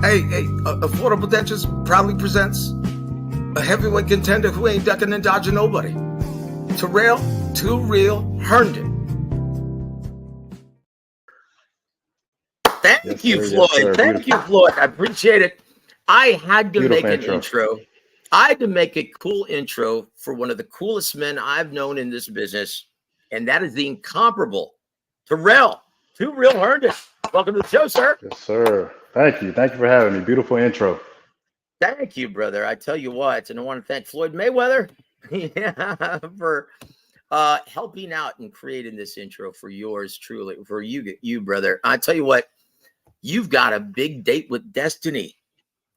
Affordable Dentures proudly presents a heavyweight contender who ain't ducking and dodging nobody. Tyrrell, Too Real, Herndon. Thank you, Floyd. Thank you, Floyd. I appreciate it. I had to make an intro. I had to make a cool intro for one of the coolest men I've known in this business, and that is the incomparable Tyrrell, Too Real, Herndon. Welcome to the show, sir. Yes, sir. Thank you. Thank you for having me. Beautiful intro. Thank you, brother. I tell you what, and I want to thank Floyd Mayweather for helping out and creating this intro for yours truly, for you, brother. I tell you what, you've got a big date with Destiny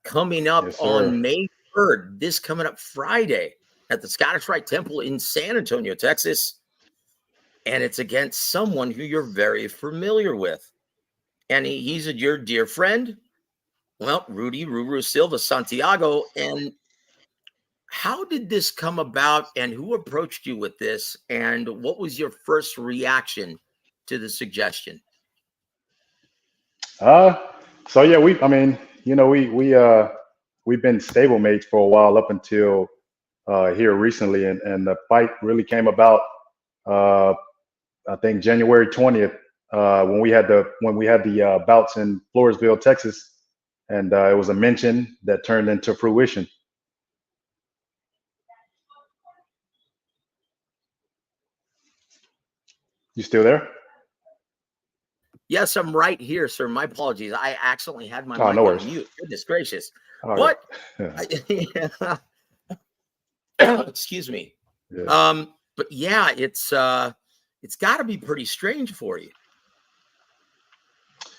coming up on May 3rd, this coming up Friday at the Scottish Rite Temple in San Antonio, Texas. And it's against someone who you're very familiar with. And he's your dear friend, well, Rudy Silvas Santiago. And how did this come about, and who approached you with this, and what was your first reaction to the suggestion? So yeah, we've been stablemates for a while up until here recently, and the fight really came about I think January 20th when we had the bouts in Floresville, Texas, and it was a mention that turned into fruition. You still there? Yes, I'm right here, sir. My apologies. I accidentally had my mic on mute. Goodness gracious. But excuse me. Yeah. But yeah, it's got to be pretty strange for you.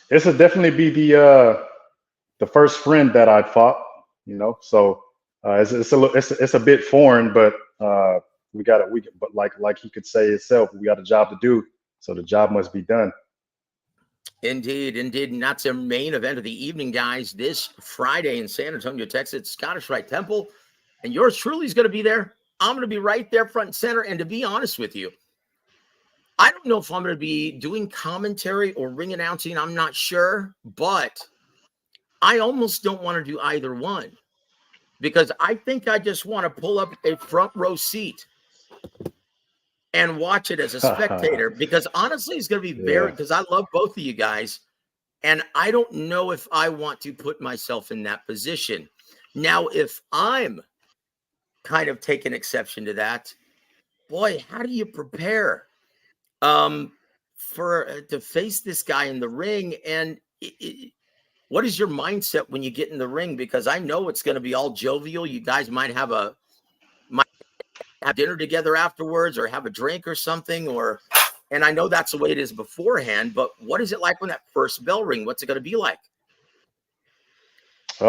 This would definitely be the first friend that I fought, So it's a bit foreign, but but like he could say himself, we got a job to do, so the job must be done. Indeed. And that's the main event of the evening, guys. This Friday in San Antonio, Texas, Scottish Rite Temple, and yours truly is going to be there. I'm going to be right there front and center. And to be honest with you, I don't know if I'm going to be doing commentary or ring announcing. I'm not sure, but I almost don't want to do either one, because I think I just want to pull up a front row seat and watch it as a spectator, because honestly, it's going to be because I love both of you guys, and I don't know if I want to put myself in that position. Now, if I'm kind of taking exception to that, boy, how do you prepare to face this guy in the ring? And what is your mindset when you get in the ring? Because I know it's going to be all jovial. You guys might have dinner together afterwards, or have a drink or something, and I know that's the way it is beforehand, but what is it like when that first bell ring? What's it going to be like? We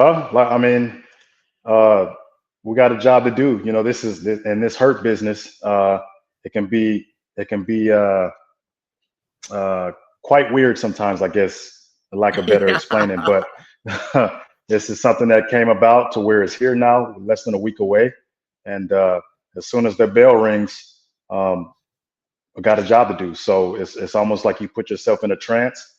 got a job to do. This is in this hurt business. It can be quite weird sometimes, I guess, for lack of better explaining. But this is something that came about to where it's here now, less than a week away, and as soon as the bell rings, I got a job to do. So it's almost like you put yourself in a trance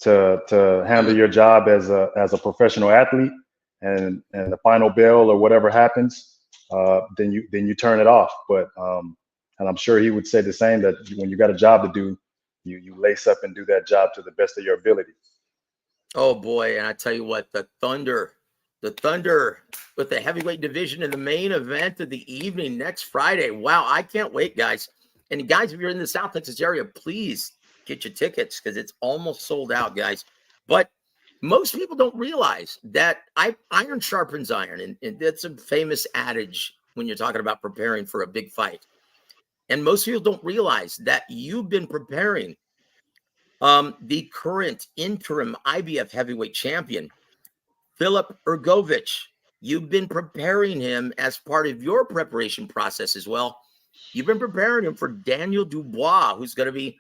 to handle your job as a professional athlete, and the final bell or whatever happens, then you turn it off. But and I'm sure he would say the same, that when you got a job to do, you lace up and do that job to the best of your ability. Oh boy, and I tell you what, the Thunder with the heavyweight division in the main event of the evening next Friday. Wow, I can't wait, guys. And guys, if you're in the South Texas area, please get your tickets, because it's almost sold out, guys. But most people don't realize that iron sharpens iron, and that's a famous adage when you're talking about preparing for a big fight. And most people don't realize that you've been preparing the current interim IBF heavyweight champion, Filip Hrgović. You've been preparing him as part of your preparation process as well. You've been preparing him for Daniel Dubois, who's going to be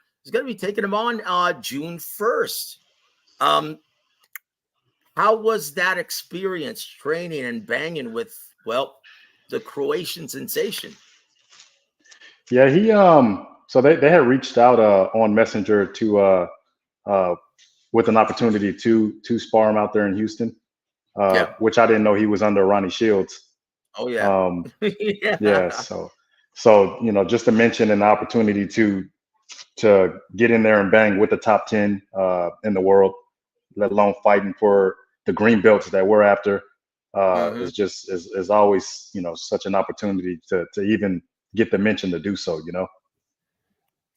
taking him on June 1st. How was that experience training and banging with, well, the Croatian sensation? Yeah, so they had reached out on Messenger to with an opportunity to spar him out there in Houston. which I didn't know he was under Ronnie Shields. Oh yeah. Yeah, Yeah. so just to mention an opportunity to get in there and bang with the top 10 in the world, let alone fighting for the green belts that we're after, Hmm. is always such an opportunity to even get the mention to do so.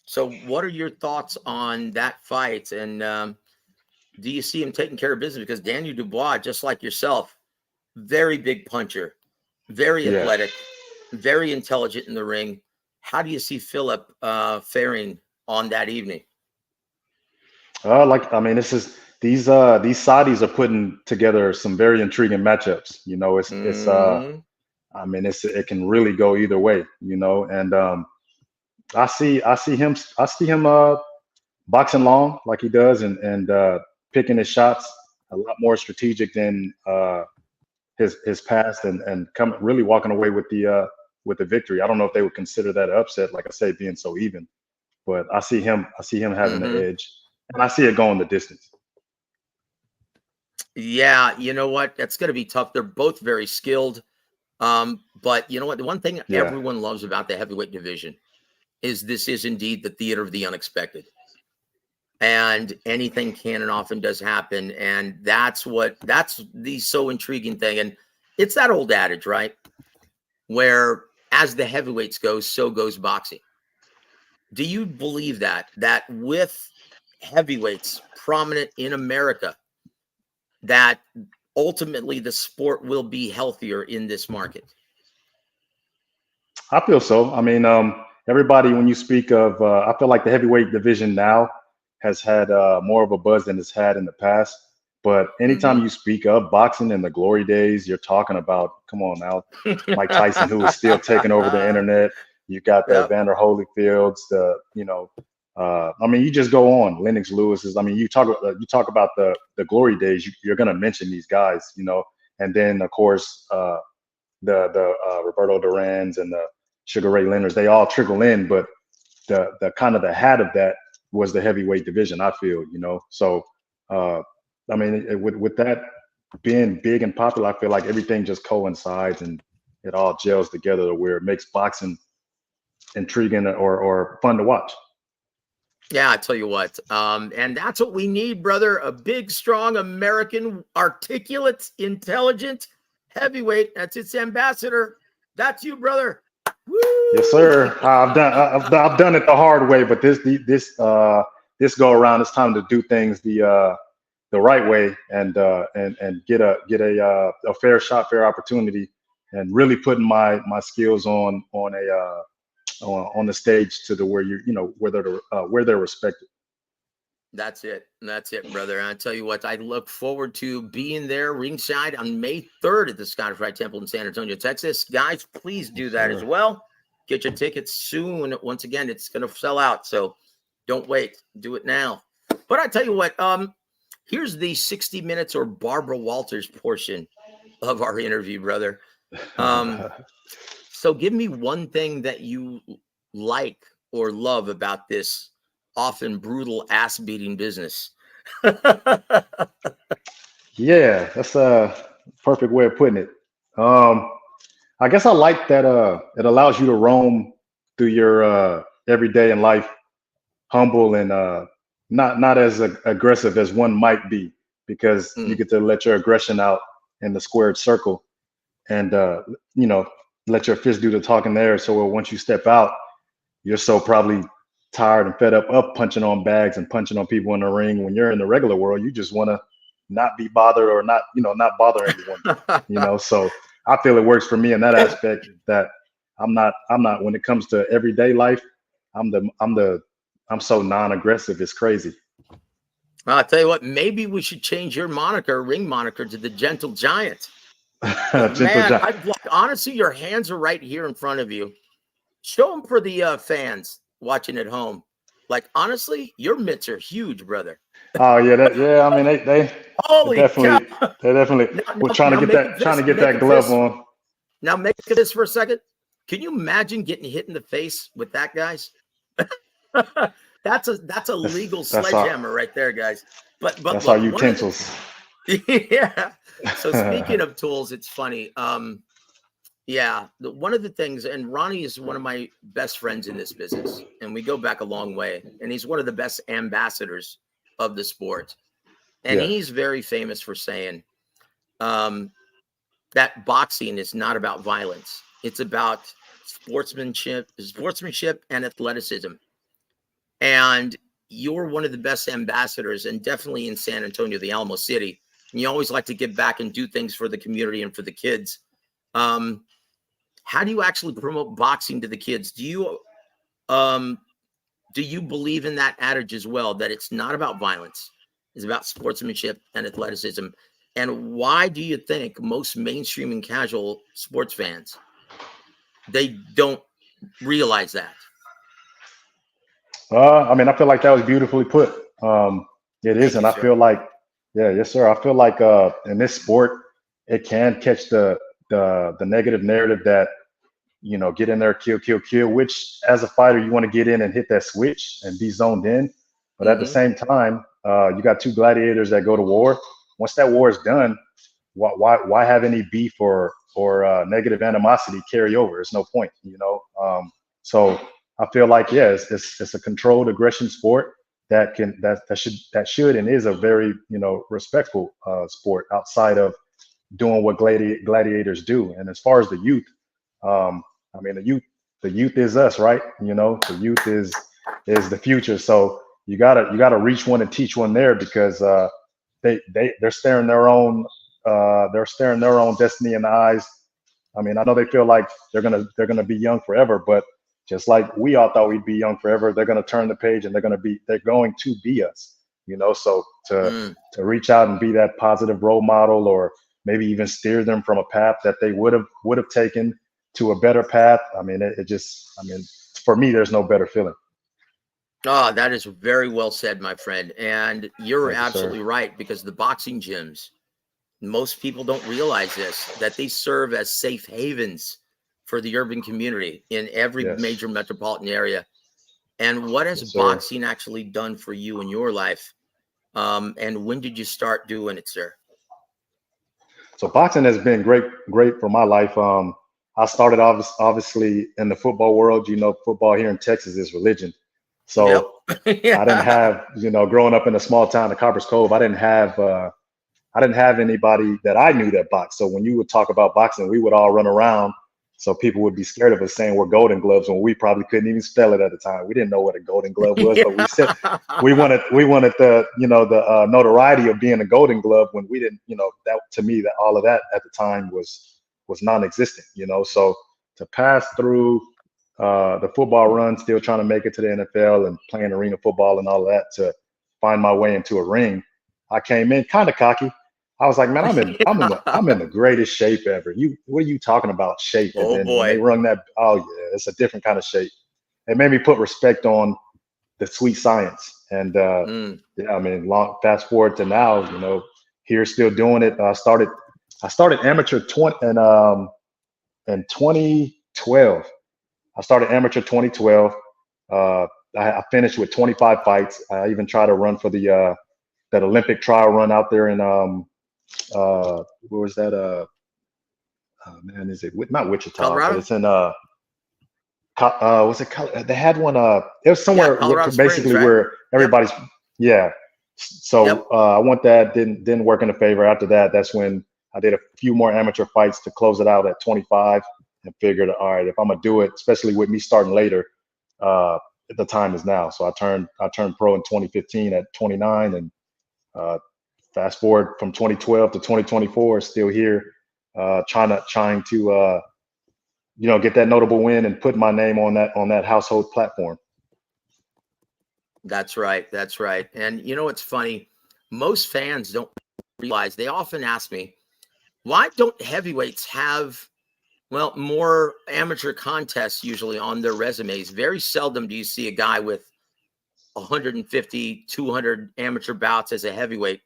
So, what are your thoughts on that fight? And do you see him taking care of business? Because Daniel Dubois, just like yourself, very big puncher, very Yeah. athletic, very intelligent in the ring. How do you see Philip faring on that evening? Like I mean, these Saudis are putting together some very intriguing matchups. Mm, I mean, it can really go either way. And I see him boxing long like he does, and picking his shots a lot more strategic than his past, and come really walking away with the victory. I don't know if they would consider that an upset, like I say, being so even, but I see him having the hmm. edge, and I see it going the distance. Yeah, you know what? That's going to be tough. They're both very skilled. But you know what? The one thing Yeah. everyone loves about the heavyweight division is this is indeed the theater of the unexpected. And anything can and often does happen. And that's the so intriguing thing. And it's that old adage, right? Where as the heavyweights go, so goes boxing. Do you believe that with heavyweights prominent in America, that ultimately the sport will be healthier in this market? I feel so. I mean, everybody, when you speak of, I feel like the heavyweight division now has had more of a buzz than it's had in the past. But anytime Hmm. you speak of boxing in the glory days, you're talking about, come on now, Mike Tyson, who is still taking over the internet. You got the Yep. Evander Holyfields, I mean, you just go on. Lennox Lewis's. I mean, you talk about the glory days. You're going to mention these guys. And then of course the Roberto Duran's and the Sugar Ray Leonard's. They all trickle in, but the kind of the hat of that was the heavyweight division. I feel. So uh, I mean, with that being big and popular, I feel like everything just coincides and it all gels together to where it makes boxing intriguing or fun to watch. Yeah, I tell you what, and that's what we need, brother. A big, strong American, articulate, intelligent heavyweight. That's its ambassador. That's you, brother. Yes, Woo! sir. I've done it the hard way, but this go around, it's time to do things the right way, and get a fair shot, fair opportunity, and really putting my skills on the stage to the where where they're respected. That's it. That's it, brother. And I tell you what, I look forward to being there ringside on May 3rd at the Scottish Rite Temple in San Antonio, Texas. Guys, please do Yes, that as sir. well. Get your tickets soon. Once again, it's going to sell out. So don't wait. Do it now. But I tell you what, here's the 60 minutes or Barbara Walters portion of our interview, brother. Um, so give me one thing that you like or love about this often brutal ass beating business. Yeah, that's a perfect way of putting it. Um, I guess I like that it allows you to roam through your everyday in life, humble and not as aggressive as one might be, because you Mm, get to let your aggression out in the squared circle, and you know let your fist do the talking there. So once you step out, you're so probably tired and fed up punching on bags and punching on people in the ring. When you're in the regular world, you just want to not be bothered, or not bother anyone. So I feel it works for me in that aspect, that I'm not when it comes to everyday life, I'm so non-aggressive. It's crazy. Well, I'll tell you what, maybe we should change your moniker, ring moniker, to the Gentle Giant. Because, Gentle man, giant. I'd like, honestly, your hands are right here in front of you. Show them for the fans watching at home. Like, honestly, your mitts are huge, brother. Oh yeah, yeah. I mean, they Holy cow. definitely they definitely Now, were now, now make a trying to fist. get Make that a glove fist. on. Now make a fist for a second. Can you imagine getting hit in the face with that, guys? That's a legal That's our sledgehammer right there, guys. But that's our look, one of the utensils. Yeah. So speaking of tools, it's funny. Yeah, one of the things, and Ronnie is one of my best friends in this business, and we go back a long way. And he's one of the best ambassadors of the sport, and Yeah. he's very famous for saying um, that boxing is not about violence; it's about sportsmanship, and athleticism. And you're one of the best ambassadors, and definitely in San Antonio, the Alamo City. And you always like to give back and do things for the community and for the kids. Um, how do you actually promote boxing to the kids? Um, do you believe in that adage as well, that it's not about violence, it's about sportsmanship and athleticism? And why do you think most mainstream and casual sports fans, they don't realize that? I mean, I feel like that was beautifully put. It is, Thank and you, I sir. feel like, yeah, yes, sir. I feel like in this sport, it can catch the negative narrative that, get in there, kill, kill, kill. Which, as a fighter, you want to get in and hit that switch and be zoned in. But at the Mm-hmm. same time, you got two gladiators that go to war. Once that war is done, why have any beef or negative animosity carry over? There's no point. So I feel like, yeah, it's a controlled aggression sport that should and is a very respectful sport outside of doing what gladiators do. And as far as the youth, I mean, the youth is us, right? The youth is the future. So you gotta reach one and teach one there, because they're staring their own destiny in the eyes. I mean, I know they feel like they're gonna be young forever, but just like we all thought we'd be young forever, they're gonna turn the page and they're going to be us. So Mm. to reach out and be that positive role model, or maybe even steer them from a path that they would have taken to a better path. I mean, I mean, for me, there's no better feeling. Oh, that is very well said, my friend. And you're Thank you, sir. absolutely right, because the boxing gyms, most people don't realize this, that they serve as safe havens for the urban community in every Yes, major metropolitan area. And what has yes, sir. boxing actually done for you in your life? And when did you start doing it, sir? So boxing has been great for my life. I started obviously in the football world. Football here in Texas is religion. Yep. So I didn't Yeah. have, growing up in a small town of Coppers Cove, I didn't have anybody that I knew that boxed. So when you would talk about boxing, we would all run around. So people would be scared of us saying we're Golden Gloves when we probably couldn't even spell it at the time. We didn't know what a Golden Glove was, but we said we wanted the notoriety of being a Golden Glove when we didn't. That, to me, that all of that at the time was non-existent. So to pass through the football run, still trying to make it to the NFL and playing arena football and all of that, to find my way into a ring, I came in kind of cocky. I was like, man, I'm in the greatest shape ever. What are you talking about, shape? And Oh then when they boy. rung that, oh yeah, it's a different kind of shape. It made me put respect on the sweet science. And Mm. yeah, I mean, fast forward to now, here still doing it. I started amateur 2012. I started amateur 2012. Uh, I finished with 25 fights. I even tried to run for the that Olympic trial run out there in where was that? Man, is it not Wichita, but Colorado? it's in was it? They had one. It was Yeah, somewhere Colorado Springs, basically right? where Yep. everybody's. Yeah. Yep. So I went that didn't work in the favor. After that, that's when I did a few more amateur fights to close it out at 25, and figured, all right, if I'm gonna do it, especially with me starting later, uh, the time is now. So I turned pro in 2015 at 29, and uh, fast forward from 2012 to 2024, still here, trying to get that notable win and put my name on that household platform. That's right. That's right. And you know, it's funny. Most fans don't realize, they often ask me, why don't heavyweights have, well, more amateur contests usually on their resumes? Very seldom do you see a guy with 150, 200 amateur bouts as a heavyweight.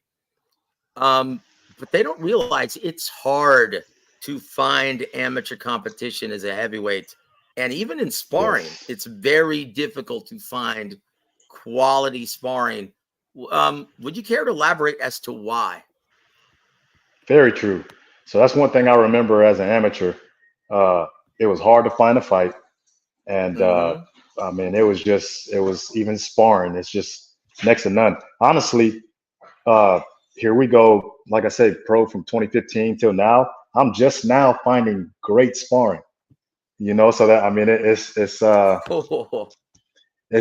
Um, but they don't realize it's hard to find amateur competition as a heavyweight. And even in sparring, Yes. it's very difficult to find quality sparring. Would you care to elaborate as to why? Very true. So that's one thing I remember as an amateur. Uh, it was hard to find a fight, and Mm-hmm. I mean, it was even sparring. It's just next to none. Honestly, uh, here we go. Like I said, pro from 2015 till now. I'm just now finding great sparring. So that I mean, it's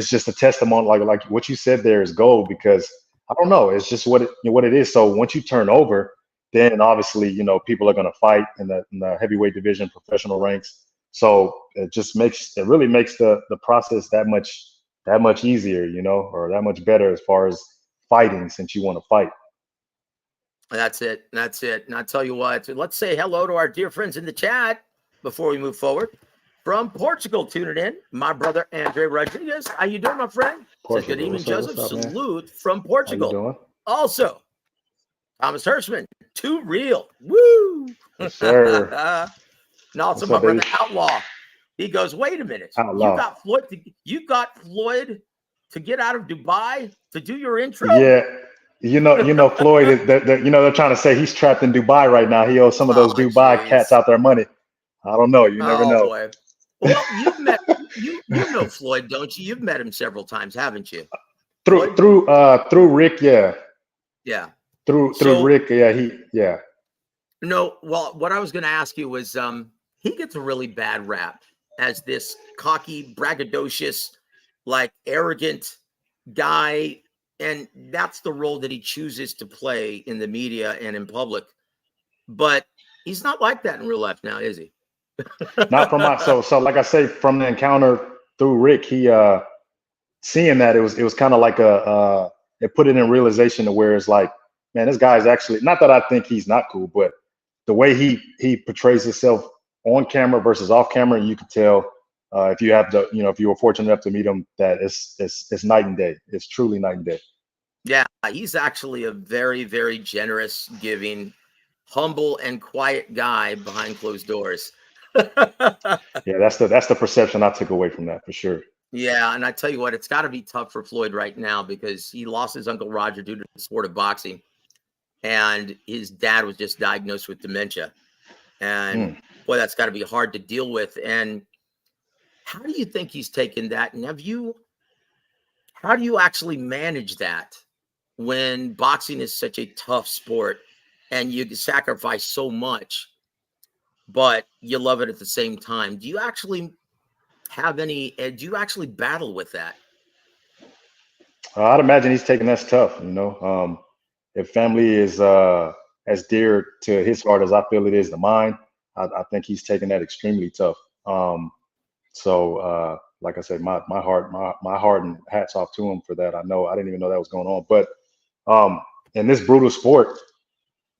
just a testimony, like what you said there is gold because I don't know, it's just what it is. So once you turn over, then obviously people are going to fight in the heavyweight division, professional ranks. So it really makes the process that much easier, or that much better as far as fighting since you want to fight. That's it. That's it. And I tell you what, let's say hello to our dear friends in the chat before we move forward. From Portugal, tuning in, my brother Andre Rodriguez. How you doing, my friend? Says good Portugal, evening, what's Joseph. up, man? Salute from How you Portugal. doing? Also, Thomas Hirschman, too real. Woo! Yes, sir. And also What's my up, baby? brother Outlaw. He goes, wait a minute. Outlaw. You got Floyd to get out of Dubai to do your intro? Yeah, Floyd is they're trying to say he's trapped in Dubai right now. He owes some of those Oh, Dubai cats jeez. out their money. I don't know. You never Oh know. boy. Well, you know Floyd, don't you? You've met him several times, haven't you? Through Floyd? through uh through Rick, yeah. Yeah. Through So Rick, yeah. no, well, what I was gonna ask you was he gets a really bad rap as this cocky, braggadocious, like arrogant guy, and that's the role that he chooses to play in the media and in public. But he's not like that in real life now, is he? Not from my so like I say, from the encounter through Rick, he seeing that it was kind of like it put it in realization to where it's like, man, this guy's actually not that I think he's not cool, but the way he portrays himself on camera versus off camera, you can tell if you have if you were fortunate enough to meet him, that it's night and day. It's truly night and day. Yeah, he's actually a very, very generous, giving, humble, and quiet guy behind closed doors. Yeah, that's the perception I took away from that for sure. Yeah, and I tell you what, it's got to be tough for Floyd right now because he lost his uncle Roger due to the sport of boxing, and his dad was just diagnosed with dementia. And Mm. boy, that's got to be hard to deal with. And how do you think he's taken that? And how do you actually manage that when boxing is such a tough sport and you sacrifice so much, but you love it at the same time? Do you actually do you actually battle with that? I'd imagine he's taking that's tough. If family is as dear to his heart as I feel it is to mine, I think he's taking that extremely tough. So, like I said, my heart and hats off to him for that. I didn't even know that was going on. But in this brutal sport,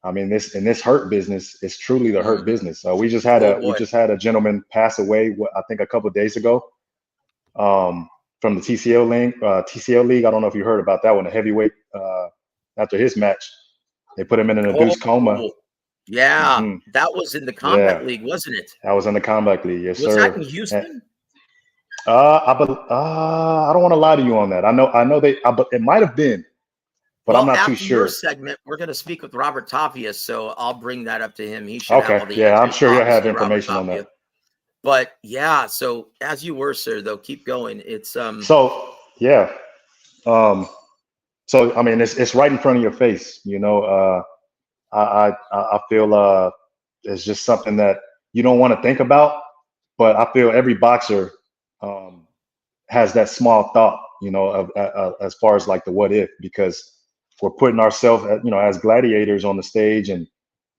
I mean, this hurt business is truly the hurt Mhm. business. We just Oh we boy. just had a gentleman pass away. I think a couple of days ago, from the TCL league. TCL league. I don't know if you heard about that one. A heavyweight. After his match, they put him in an induced coma. Oh, yeah. Hmm. That was in the Combat Yeah, League, wasn't it? that was in the combat league. Yes, Was that sir. in And, Houston? I don't want to lie to you on that. I know it might have been, but I'm Well, not too after your sure. segment, we're going to speak with Robert Tapia, so I'll bring that up to him. He should have Okay, all the yeah, I'm answers, sure you'll have obviously, Robert information on that. Tapia. But yeah, so as you were, sir, though, keep going. It's So yeah, um, so I mean, it's right in front of your face. I feel it's just something that you don't want to think about, but I feel every boxer um, has that small thought, as far as like the what if, because we're putting ourselves, as gladiators on the stage and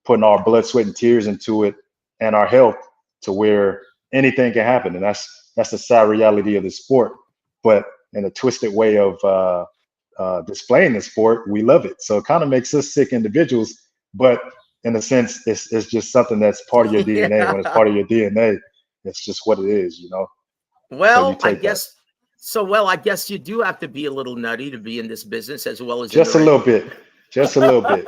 putting our blood, sweat, and tears into it, and our health to where anything can happen, and that's the sad reality of the sport. But in a twisted way of displaying the sport, we love it. So it kind of makes us sick individuals, but in a sense, it's just something that's part of your DNA. When it's yeah. part of your DNA, it's just what it is. So you Well, I take that. guess so. Well, I guess you do have to be a little nutty to be in this business as well as in the Just a ring. little bit. Just a little bit.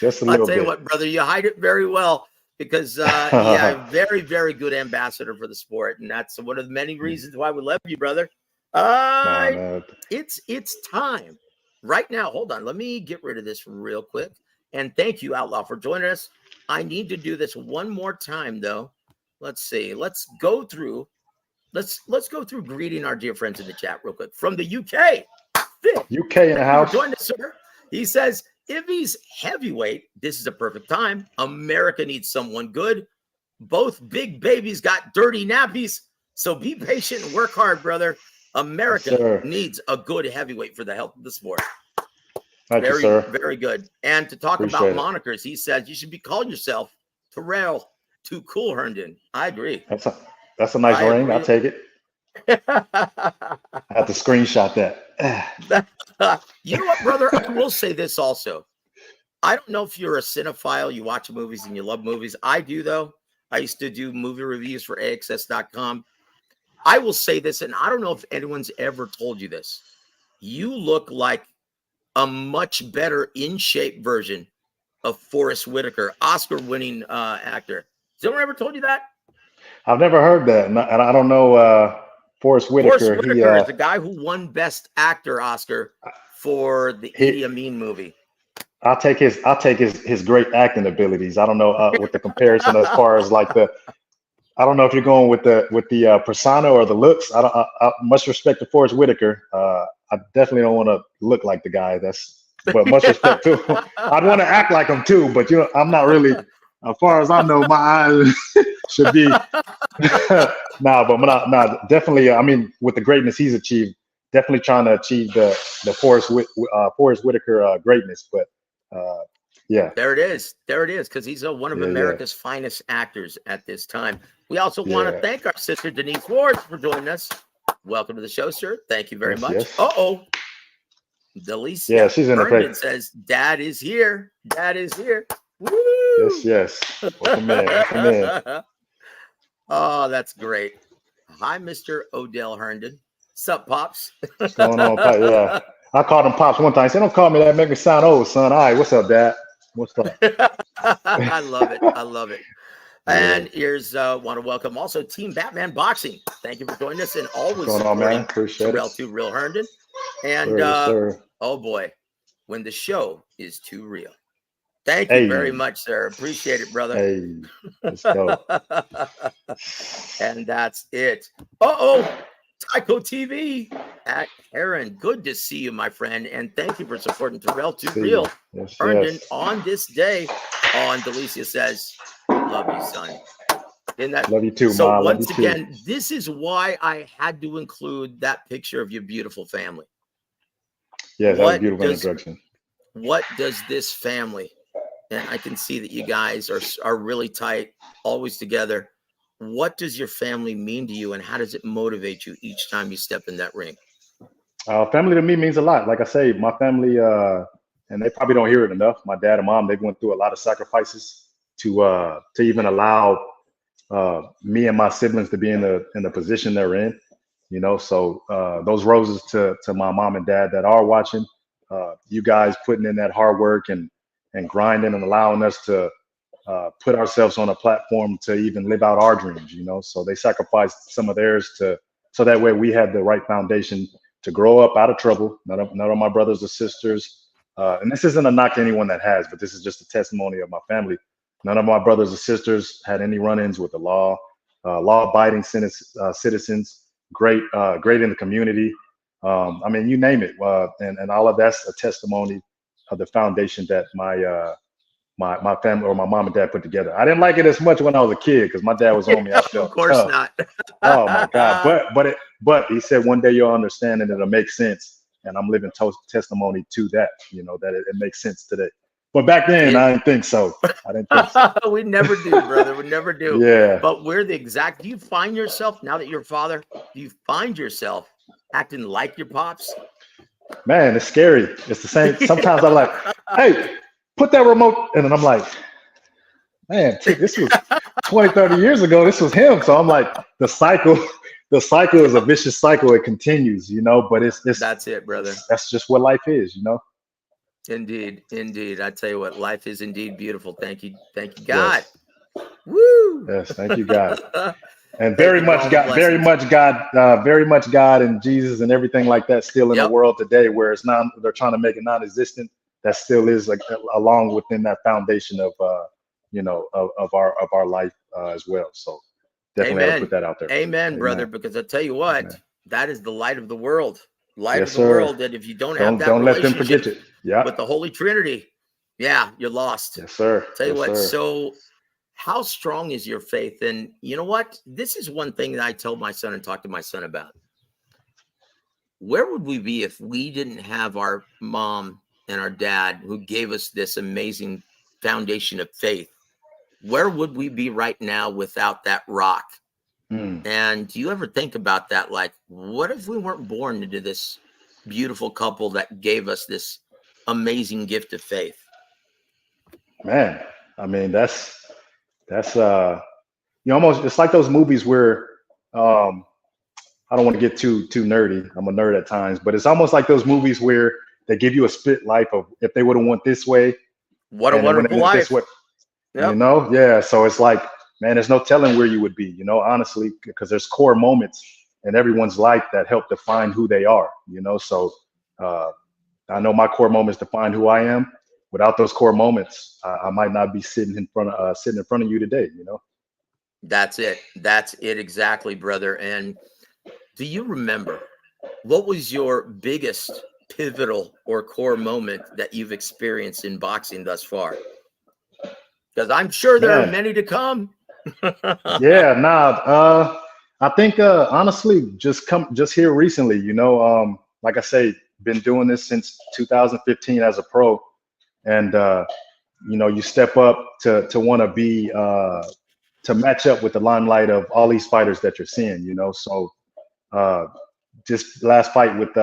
Just a I'll little tell you bit. what, brother, you hide it very well because, yeah, very, very good ambassador for the sport, and that's one of the many reasons why we love you, brother. Nah, Uh, man. it's time right now. Hold on, let me get rid of this real quick. And thank you, Outlaw, for joining us. I need to do this one more time, though. Let's see. Let's go through greeting our dear friends in the chat real quick. From the UK. UK in the house. Join us, sir. He says, if he's heavyweight, this is a perfect time. America needs someone good. Both big babies got dirty nappies. So be patient and work hard, brother. America needs a good heavyweight for the health of the sport. Thank you, sir. Very good. And to talk about monikers, he says you should be calling yourself Tyrrell. Too cool, Herndon. I agree. That's a nice ring. I'll take it. I have to screenshot that. You know what, brother? I will say this also. I don't know if you're a cinephile, you watch movies and you love movies. I do, though. I used to do movie reviews for AXS.com. I will say this, and I don't know if anyone's ever told you this. You look like a much better in-shape version of Forrest Whitaker, Oscar-winning actor. Has anyone ever told you that? I've never heard that, and I don't know Forrest Whitaker. Forrest Whitaker is the guy who won Best Actor Oscar for the Idi Amin movie. I'll take his great acting abilities. I don't know with the comparison as far as like I don't know if you're going with the persona or the looks. I much respect to Forrest Whitaker. I definitely don't want to look like the guy. But much respect too. I'd want to act like him too, but I'm not really. As far as I know, my eyes should be definitely. I mean, with the greatness he's achieved, definitely trying to achieve the Forrest Whitaker greatness. But yeah, there it is, because he's one of America's finest actors at this time. We also want to thank our sister Denise Ward for joining us. Welcome to the show, sir. Thank you very much. Yes. Delicia. Yeah, she's in the place. Says, "Dad is here. Dad is here." Woo! Yes. Welcome in. Oh, that's great. Hi, Mr. Odell Herndon. Sup, Pops? What's going on, Pop? Yeah. I called him Pops one time. He said, don't call me that. Make me sound old, son. All right, what's up, Dad? What's up? I love it. And here's want to welcome also Team Batman Boxing. Thank you for joining us and always what's going on, man? Appreciate Tyrrell to Real Herndon. And oh boy, when the show is too real. Thank you very much, sir. Appreciate it, brother. Hey, let's go. And that's it. Tyco TV at Herndon. Good to see you, my friend. And thank you for supporting Tyrrell to Real Herndon on this day. And Delicia says, love you, son. Love you too, so Mom. Once again, this is why I had to include that picture of your beautiful family. Yeah, that was a beautiful introduction. What does this family, and I can see that you guys are really tight, always together. What does your family mean to you, and how does it motivate you each time you step in that ring? Family to me means a lot. Like I say, my family, and they probably don't hear it enough. My dad and mom, they went through a lot of sacrifices to even allow me and my siblings to be in the position they're in. You know, so those roses to my mom and dad that are watching. You guys putting in that hard work and grinding and allowing us to put ourselves on a platform to even live out our dreams, you know. So they sacrificed some of theirs so that way we had the right foundation to grow up out of trouble. None of my brothers or sisters, and this isn't a knock to anyone that has, but this is just a testimony of my family. None of my brothers or sisters had any run-ins with the law, law-abiding citizens, great in the community. I mean, you name it, and all of that's a testimony of the foundation that my family or my mom and dad put together. I didn't like it as much when I was a kid because my dad was on me. I felt of course not. Oh my God! But he said one day you'll understand and it'll make sense. And I'm living testimony to that. You know that it makes sense today. But back then I didn't think so. We never do, brother. We never do. Yeah. But we're the exact. Do you find yourself now that you're a father? Do you find yourself acting like your pops? Man, it's scary. It's the same. Sometimes I'm like, hey, put that remote. And then I'm like, man, this was 20, 30 years ago. This was him. So I'm like, the cycle is a vicious cycle. It continues, you know, but it's that's it, brother. That's just what life is, you know? Indeed. I tell you what, life is indeed beautiful. Thank you, God. Yes. Woo! Yes, thank you, God. And very much God and Jesus and everything like that still in the world today, where they're trying to make it non-existent. that still is like along within that foundation of of our life as well. So definitely had to put Amen. that out there. Amen, brother. Amen. Because I tell you what, Amen. that is the light of the world. Light of Yes, the world. sir. That if you don't have that Don't let them forget relationship it. Yeah. with the Holy Trinity, yeah, you're lost. Yes, sir. Tell you Yes, what. sir. So, how strong is your faith? And you know what? This is one thing that I told my son and talked to my son about. Where would we be if we didn't have our mom and our dad who gave us this amazing foundation of faith? Where would we be right now without that rock? Mm. And do you ever think about that? Like, what if we weren't born into this beautiful couple that gave us this amazing gift of faith? Man, I mean that's almost, it's like those movies where I don't want to get too nerdy. I'm a nerd at times, but it's almost like those movies where they give you a split life of if they would have went this way What a and then when they wonderful went this life. way, Yep. yeah. So it's like, man, there's no telling where you would be, honestly, because there's core moments in everyone's life that help define who they are, So I know my core moments define who I am. Without those core moments, I might not be sitting in front of you today, That's it. That's it exactly, brother. And do you remember what was your biggest pivotal or core moment that you've experienced in boxing thus far? Because I'm sure there are Man. many to come. Yeah, nah. I think honestly, just here recently, like I say, been doing this since 2015 as a pro, and you step up to want to be to match up with the limelight of all these fighters that you're seeing, So just last fight with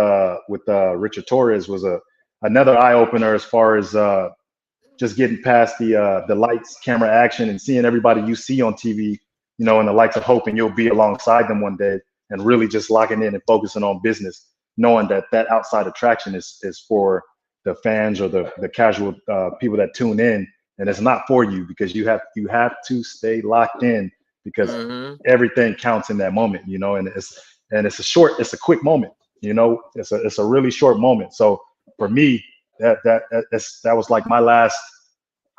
Richard Torres was another eye opener as far as just getting past the lights, camera action, and seeing everybody you see on TV, in the lights of hope, and you'll be alongside them one day, and really just locking in and focusing on business, knowing that outside attraction is for the fans or the casual people that tune in, and it's not for you, because you have to stay locked in, because everything counts in that moment, and it's a quick moment, it's a really short moment. So for me, that was like my last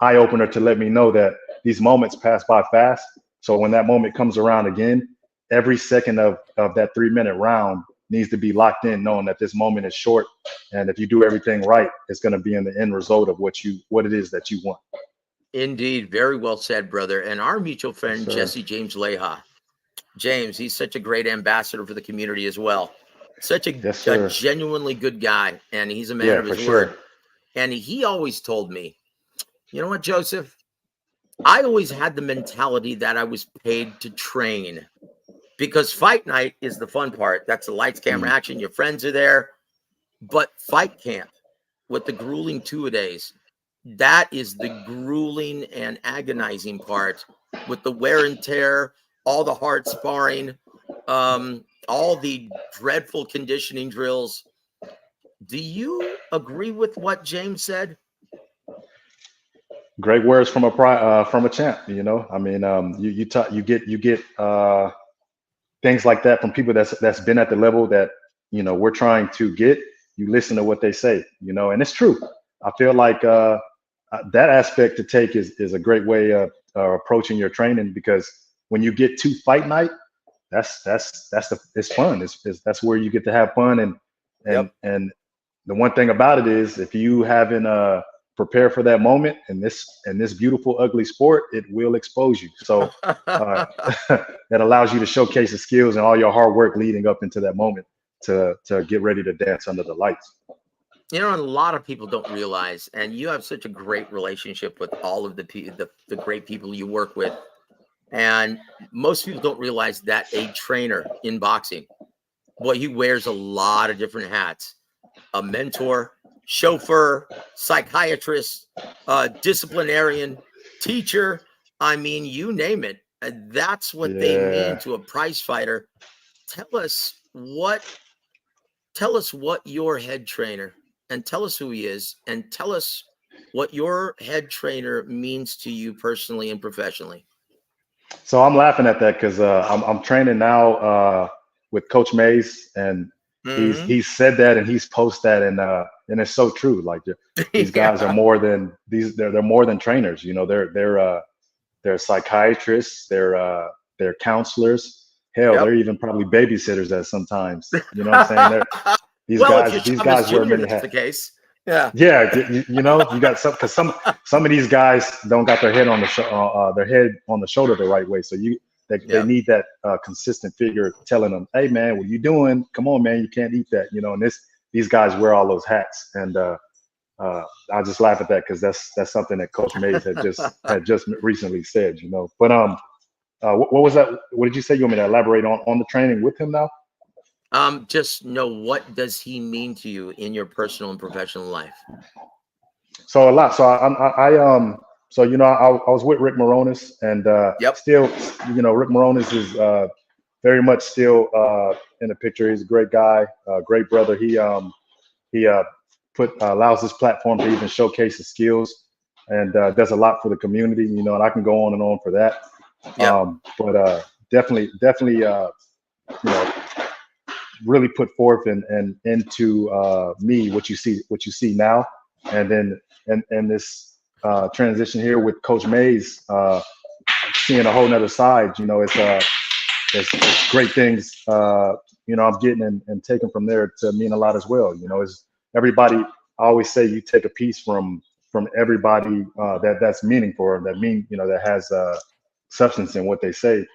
eye opener to let me know that these moments pass by fast. So when that moment comes around again, every second of that 3-minute round needs to be locked in, knowing that this moment is short, and if you do everything right, it's going to be in the end result of what it is that you want. Indeed, very well said, brother. And our mutual friend, Yes, Jesse James Leha. James, he's such a great ambassador for the community as well. Such a yes, sir. genuinely good guy, and he's a man Yeah, of his for word. sure. And he always told me, you know what, Joseph? I always had the mentality that I was paid to train, because fight night is the fun part. That's the lights, camera, action. Your friends are there. But fight camp with the grueling 2-a-days, that is the grueling and agonizing part, with the wear and tear, all the hard sparring, all the dreadful conditioning drills. Do you agree with what James said? Great words from a champ. I mean, you get things like that from people that's been at the level that we're trying to get. You listen to what they say, and it's true. I feel like that aspect to take is a great way of approaching your training, because when you get to fight night, it's fun. That's where you get to have fun, and the one thing about it is, if you haven't prepared for that moment in this beautiful ugly sport, it will expose you. So that allows you to showcase the skills and all your hard work leading up into that moment to get ready to dance under the lights. A lot of people don't realize, and you have such a great relationship with all of the great people you work with, and most people don't realize that a trainer in boxing, boy, he wears a lot of different hats: a mentor, chauffeur, psychiatrist, disciplinarian, teacher. I mean, you name it. And that's what they mean to a prize fighter. Tell us what your head trainer, and tell us who he is, and tell us what your head trainer means to you personally and professionally. So I'm laughing at that because I'm training now with Coach Mays, and he's said that, and he's posted that and it's so true. Like these guys are Yeah. more than these. They're more than trainers. You know, they're psychiatrists. They're counselors. Hell, Yep. they're even probably babysitters at sometimes. You know what I'm saying? These Well, if you're these Chavez guys wear Jr., many that's hats. the case. Yeah. Yeah, you know, you got some because some of these guys don't got their head on their head on the shoulder the right way. So they Yeah. need that consistent figure telling them, "Hey, man, what are you doing? Come on, man, you can't eat that." You know, and these guys wear all those hats, and I just laugh at that because that's something that Coach Mays had just recently said. You know, but what was that? What did you say? You want me to elaborate on the training with him now? Just know, what does he mean to you in your personal and professional life? So a lot. So so you know I was with Rick Moronis, and Yep. still, you know, Rick Moronis is very much still in the picture. He's a great guy, great brother. He allows this platform to even showcase his skills, and does a lot for the community. You know, and I can go on and on for that. Yep. But definitely you know, really put forth and into me what you see now, and then and this transition here with Coach Mays, seeing a whole nother side. You know, it's great things. You know, I'm getting and taking from there to mean a lot as well. You know, is everybody. I always say you take a piece from everybody that's meaningful, that has substance in what they say.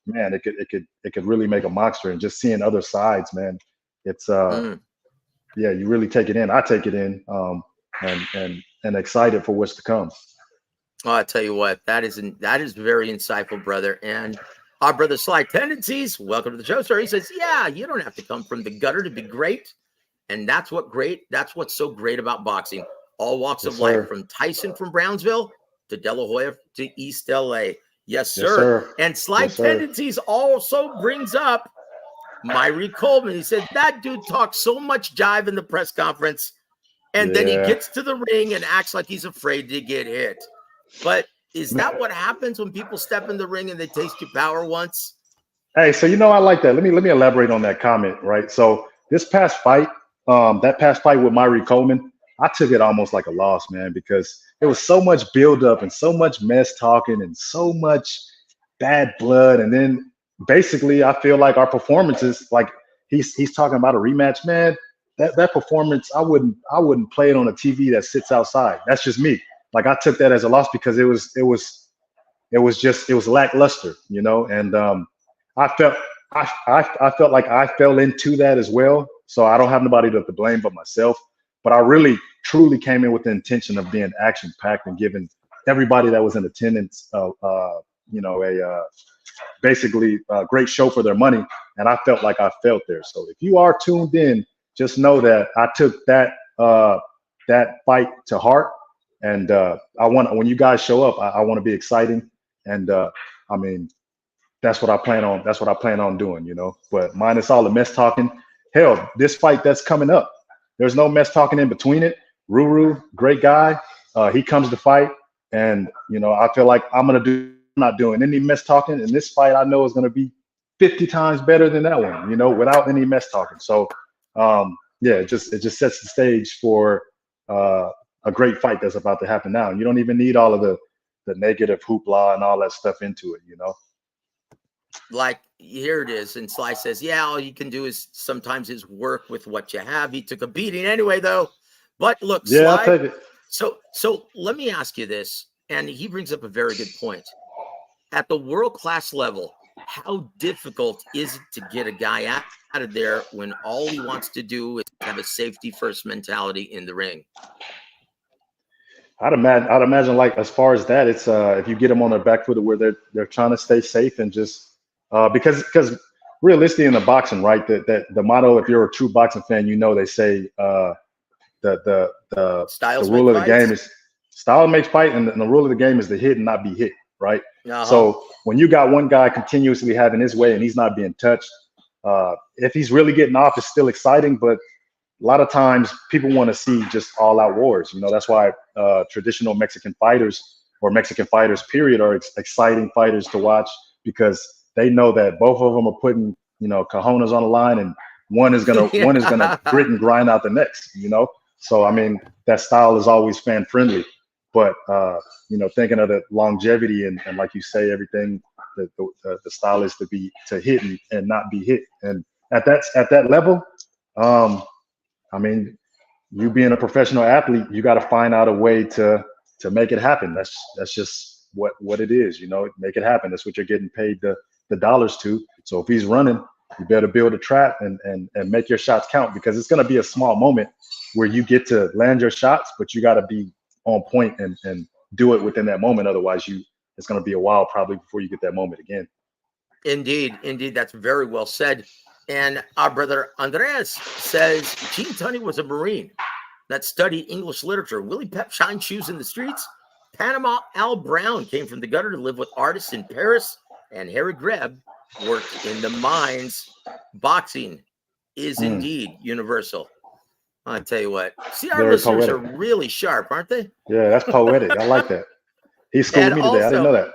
Man, it could really make a monster. And just seeing other sides, man, it's Mm. yeah, you really take it in. I take it in, and excited for what's to come. Oh, I tell you what, that is very insightful, brother. And our brother Sly Tendencies, welcome to the show, sir. He says, "Yeah, you don't have to come from the gutter to be great, and that's what's so great about boxing. All walks Yes, of life, sir. from Tyson from Brownsville to De La Hoya to East LA. Yes, Yes, sir." sir. And Sly Yes, sir. Tendencies also brings up Myrie Coleman. He said that dude talks so much jive in the press conference, and then he Yeah. gets to the ring and acts like he's afraid to get hit. But is that what happens when people step in the ring and they taste your power once? Hey, so you know I like that. Let me elaborate on that comment, right? So this past fight, that past fight with Myrie Coleman, I took it almost like a loss, man, because there was so much buildup and so much mess talking and so much bad blood, and then basically I feel like our performances, like he's talking about a rematch, man. That performance, I wouldn't play it on a TV that sits outside. That's just me. Like I took that as a loss because it was lackluster, you know, and I felt I felt like I fell into that as well. So I don't have nobody to blame but myself. But I really truly came in with the intention of being action packed and giving everybody that was in attendance, you know, basically a great show for their money. And I felt like I felt there. So if you are tuned in, just know that I took that fight to heart. And when you guys show up, I want to be exciting. And I mean, that's what I plan on. That's what I plan on doing, you know. But minus all the mess talking. Hell, this fight that's coming up, there's no mess talking in between it. Ruru, great guy. He comes to fight, and you know, I feel like I'm not doing any mess talking. And this fight, I know is gonna be 50 times better than that one, you know, without any mess talking. So, yeah, it just sets the stage for a great fight that's about to happen now. And you don't even need all of the negative hoopla and all that stuff into it, you know. Like, here it is. And Sly says, yeah, all you can do is sometimes work with what you have. He took a beating anyway, though. But look, Yeah, I'll Sly, take it. so let me ask you this. And he brings up a very good point. At the world-class level, how difficult is it to get a guy out of there when all he wants to do is have a safety-first mentality in the ring? I'd imagine like as far as that, it's if you get them on their back foot where they're trying to stay safe and just because realistically in the boxing, right, that the motto, if you're a true boxing fan, you know they say the Styles rule make of the game fights? is style makes fight, and the rule of the game is to hit and not be hit, right? Uh-huh. So when you got one guy continuously having his way and he's not being touched, if he's really getting off, it's still exciting, but a lot of times people want to see just all out wars. You know, that's why traditional Mexican fighters or Mexican fighters, period, are exciting fighters to watch because they know that both of them are putting, you know, cojones on the line and one is gonna grit and grind out the next. So I mean that style is always fan friendly, but thinking of the longevity and like you say, everything the style is to hit and not be hit, and at that level, I mean, you being a professional athlete, you got to find out a way to make it happen. That's just what it is, make it happen. That's what you're getting paid the dollars to. So if he's running, you better build a trap and make your shots count, because it's going to be a small moment where you get to land your shots, but you got to be on point and do it within that moment. Otherwise, it's going to be a while probably before you get that moment again. Indeed. That's very well said. And our brother Andreas says Gene Tunney was a Marine that studied English literature. Willie Pep shined shoes in the streets. Panama Al Brown came from the gutter to live with artists in Paris. And Harry Greb worked in the mines. Boxing is indeed universal. I tell you what. See, our listeners are really sharp, aren't they? Yeah, that's poetic. I like that. He schooled me today. I didn't know that.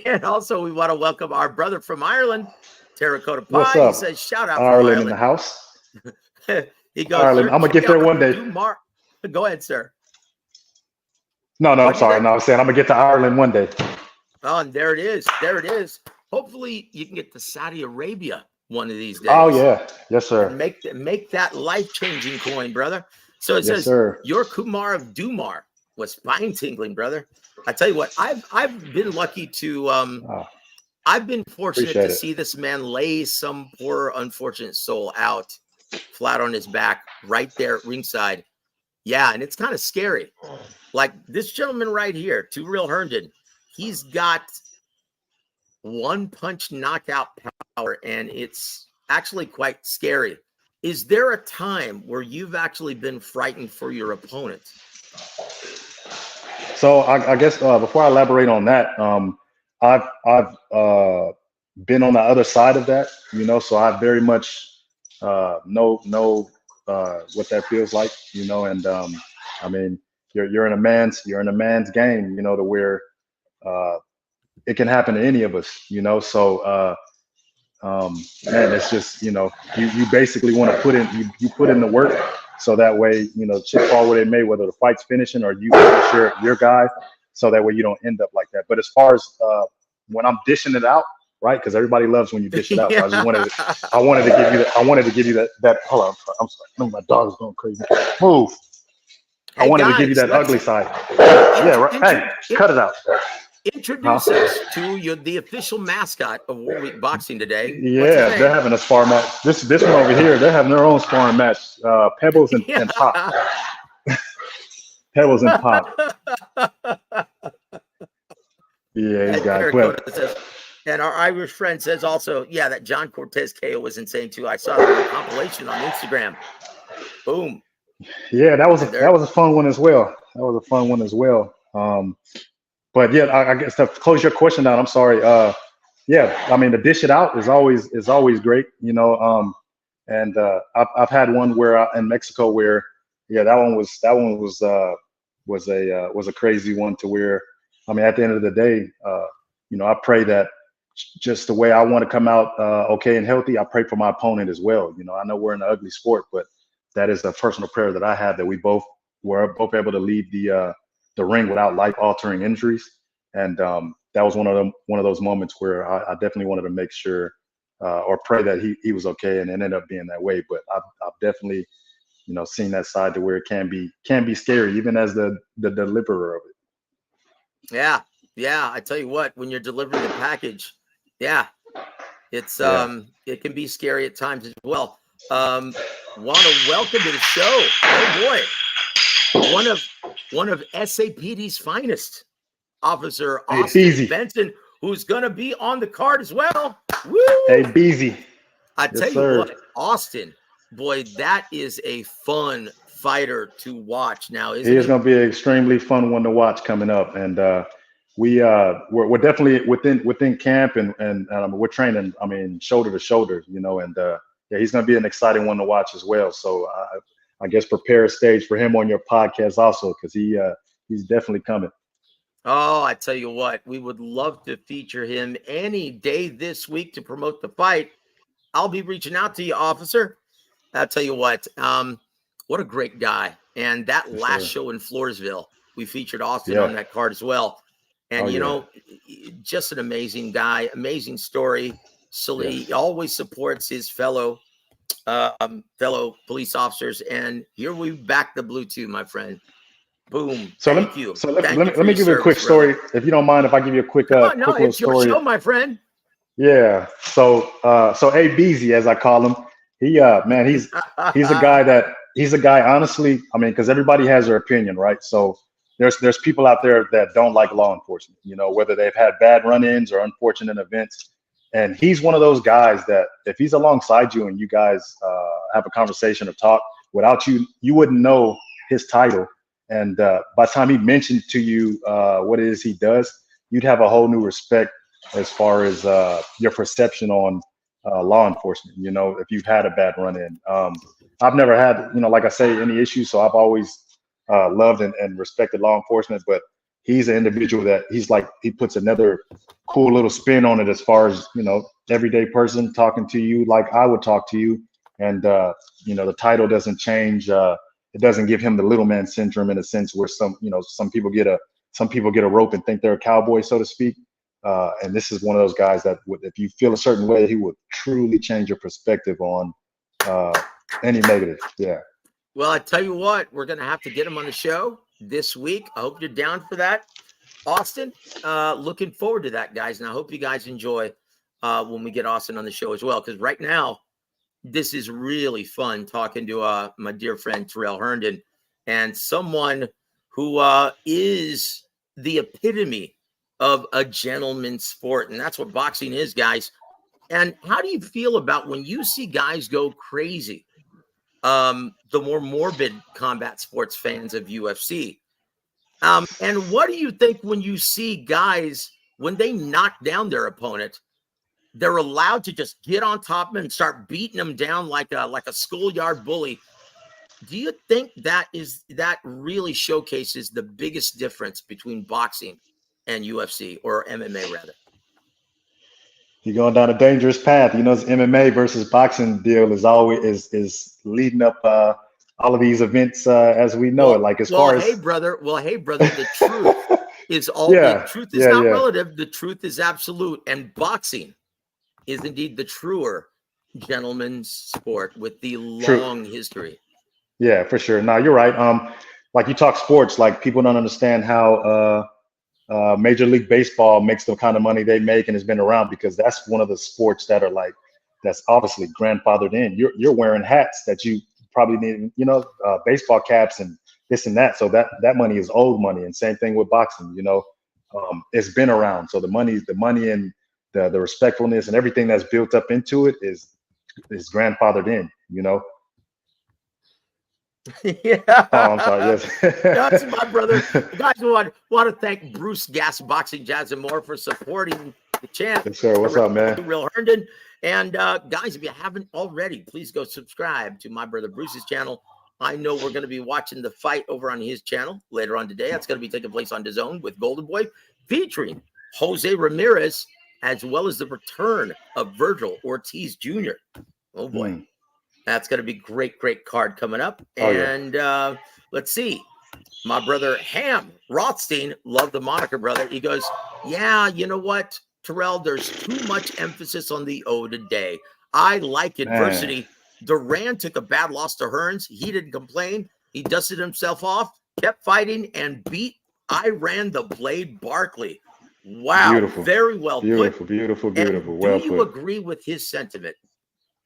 And also, we want to welcome our brother from Ireland, Terracotta Pie. What's up? He says, shout out Ireland in the house. He goes, Ireland. I'm going to get there one day. Go ahead, sir. No, I'm sorry. No, I'm saying I'm going to get to Ireland one day. Oh, and there it is. Hopefully, you can get to Saudi Arabia one of these days. Oh, yeah. Yes, sir. And make that life-changing coin, brother. So it says, sir. Your Kumar of Dumar was spine-tingling, brother. I tell you what, I've been lucky to I've been fortunate to see this man lay some poor unfortunate soul out flat on his back right there at ringside. Yeah, and it's kind of scary. Like this gentleman right here, Two Real Herndon, he's got one punch knockout power, and it's actually quite scary. Is there a time where you've actually been frightened for your opponent? So I guess before I elaborate on that, I've been on the other side of that, so I very much know what that feels like, and I mean, you're in a man's game, to where it can happen to any of us, so man, it's just, you basically want to put in the work, so that way, chips fall where they may, whether the fight's finishing or you finish your guy, so that way you don't end up like that. But as far as when I'm dishing it out, right? Because everybody loves when you dish it out. So I wanted to give you that. Hold on, I'm sorry. My dog's going crazy. Move. I wanted to give you that ugly side. Yeah, right. Hey, cut it out. Introduce us to the official mascot of War Week Boxing today. Yeah, they're having a spar match. This one over here, they're having their own sparring match. Pebbles and Pop. Pebbles and Pop. Yeah, he's got it. And our Irish friend says also, yeah, that John Cortez KO was insane too. I saw the compilation on Instagram. Boom. Yeah, that was a fun one as well. But yeah, I guess to close your question down, I'm sorry. Yeah, I mean, to dish it out is always great, and I've had one where in Mexico where, yeah, that one was a crazy one, to where, I mean, at the end of the day, I pray that just the way I want to come out okay and healthy, I pray for my opponent as well. I know we're in an ugly sport, but that is a personal prayer that I have, that we both were able to leave the ring without life-altering injuries, and that was one of those moments where I definitely wanted to make sure or pray that he was okay, and it ended up being that way. But I've definitely seen that side to where it can be scary, even as the deliverer of it. Yeah. I tell you what, when you're delivering the package, it's it can be scary at times as well. Want to welcome to the show. Oh boy. One of SAPD's finest, Officer Austin Benson, who's going to be on the card as well. Woo! Hey, Beezy. I tell you what, Austin, boy, that is a fun fighter to watch now, isn't he? It's going to be an extremely fun one to watch coming up, and we're definitely within camp, and we're training. I mean, shoulder to shoulder, and yeah, he's going to be an exciting one to watch as well. So I guess prepare a stage for him on your podcast also, because he's definitely coming. Oh, I tell you what, we would love to feature him any day this week to promote the fight. I'll be reaching out to you, officer. I'll tell you what a great guy. And that For last sure. show in Floresville, we featured Austin Yeah. on that card as well. And, Oh, you yeah. know, just an amazing guy, amazing story. So Yes. he always supports his fellow police officers. And here we back the blue too, my friend. Boom. So Thank you. let Thank you for me your give you a quick service, brother. story, if you don't mind, if I give you a quick Come on. No, quick little it's your story. show, my friend. Yeah. So A Beezy, as I call him, he man, he's a guy honestly, I mean, because everybody has their opinion, right? So there's people out there that don't like law enforcement, you know, whether they've had bad run-ins or unfortunate events. And he's one of those guys that if he's alongside you and you guys have a conversation or talk, without you wouldn't know his title. And by the time he mentioned to you what it is he does, you'd have a whole new respect as far as your perception on law enforcement. You know, if you've had a bad run-in, I've never had, you know, like I say, any issues. So I've always loved and respected law enforcement. But he's an individual that he puts another cool little spin on it as far as, you know, everyday person talking to you like I would talk to you. And you know, the title doesn't change. It doesn't give him the little man syndrome in a sense where some people get a rope and think they're a cowboy, so to speak. And this is one of those guys that if you feel a certain way, he would truly change your perspective on any negative. Yeah. Well, I tell you what, we're going to have to get him on the show this week. I hope you're down for that. Austin, looking forward to that, guys. And I hope you guys enjoy when we get Austin on the show as well. Because right now, this is really fun talking to my dear friend Tyrrell Herndon, and someone who is the epitome of a gentleman's sport. And that's what boxing is, guys. And how do you feel about when you see guys go crazy? The more morbid combat sports fans of UFC. And what do you think when you see guys, when they knock down their opponent, they're allowed to just get on top of them and start beating them down like a schoolyard bully? Do you think that really showcases the biggest difference between boxing and UFC, or MMA rather? You're going down a dangerous path. You know, this MMA versus boxing deal is always is leading up all of these events as we know it. Like as far as hey brother, the truth is yeah, truth is yeah, not yeah. relative. The truth is absolute, and boxing is indeed the truer gentleman's sport with the long history. Yeah, for sure. No, you're right. Like you talk sports, like people don't understand how Major League Baseball makes the kind of money they make and has been around, because that's one of the sports that are like, that's obviously grandfathered in. You're wearing hats that you probably need, you know, baseball caps and this and that. So that money is old money. And same thing with boxing, you know, it's been around. So the money and the respectfulness and everything that's built up into it is grandfathered in, you know. Yeah. Oh, I'm sorry. Yes. That's my brother. Guys, want to thank Bruce Gas Boxing Jazz and more for supporting the champ. Yes, sir. What's up, man? Real Herndon. And guys, if you haven't already, please go subscribe to my brother Bruce's channel. I know we're going to be watching the fight over on his channel later on today. That's going to be taking place on DAZN with Golden Boy, featuring Jose Ramirez, as well as the return of Virgil Ortiz Jr. Oh boy. That's going to be great card coming up. And let's see. My brother Ham Rothstein, love the moniker, brother. He goes, yeah, you know what, Tyrrell, there's too much emphasis on the O today. I like adversity. Duran took a bad loss to Hearns. He didn't complain. He dusted himself off, kept fighting, and beat Iran the Blade Barkley. Wow. Beautiful. Very well put. Beautiful. And well do you put. agree with his sentiment?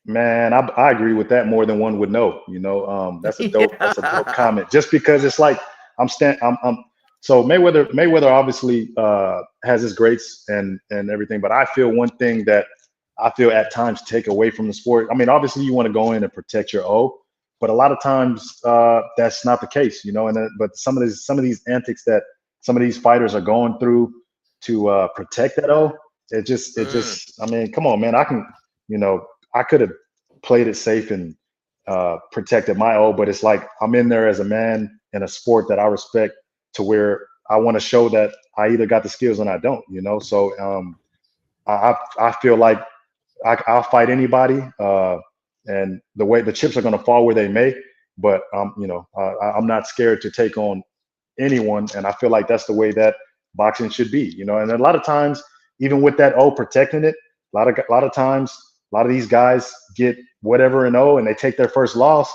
Man, I agree with that more than one would know. You know, that's a dope. That's a dope comment. Just because it's like so Mayweather obviously has his greats and everything, but I feel one thing that I feel at times take away from the sport. I mean, obviously you want to go in and protect your O, but a lot of times that's not the case. You know, but some of these antics that some of these fighters are going through to protect that O, it just I mean, come on, man. I could have played it safe and protected my O, but it's like I'm in there as a man in a sport that I respect, to where I want to show that I either got the skills and I don't, you know. So I feel like I'll fight anybody, and the way the chips are going to fall where they may. But I'm not scared to take on anyone, and I feel like that's the way that boxing should be. And a lot of times, even with that protecting it, a lot of times, a lot of these guys get whatever and they take their first loss,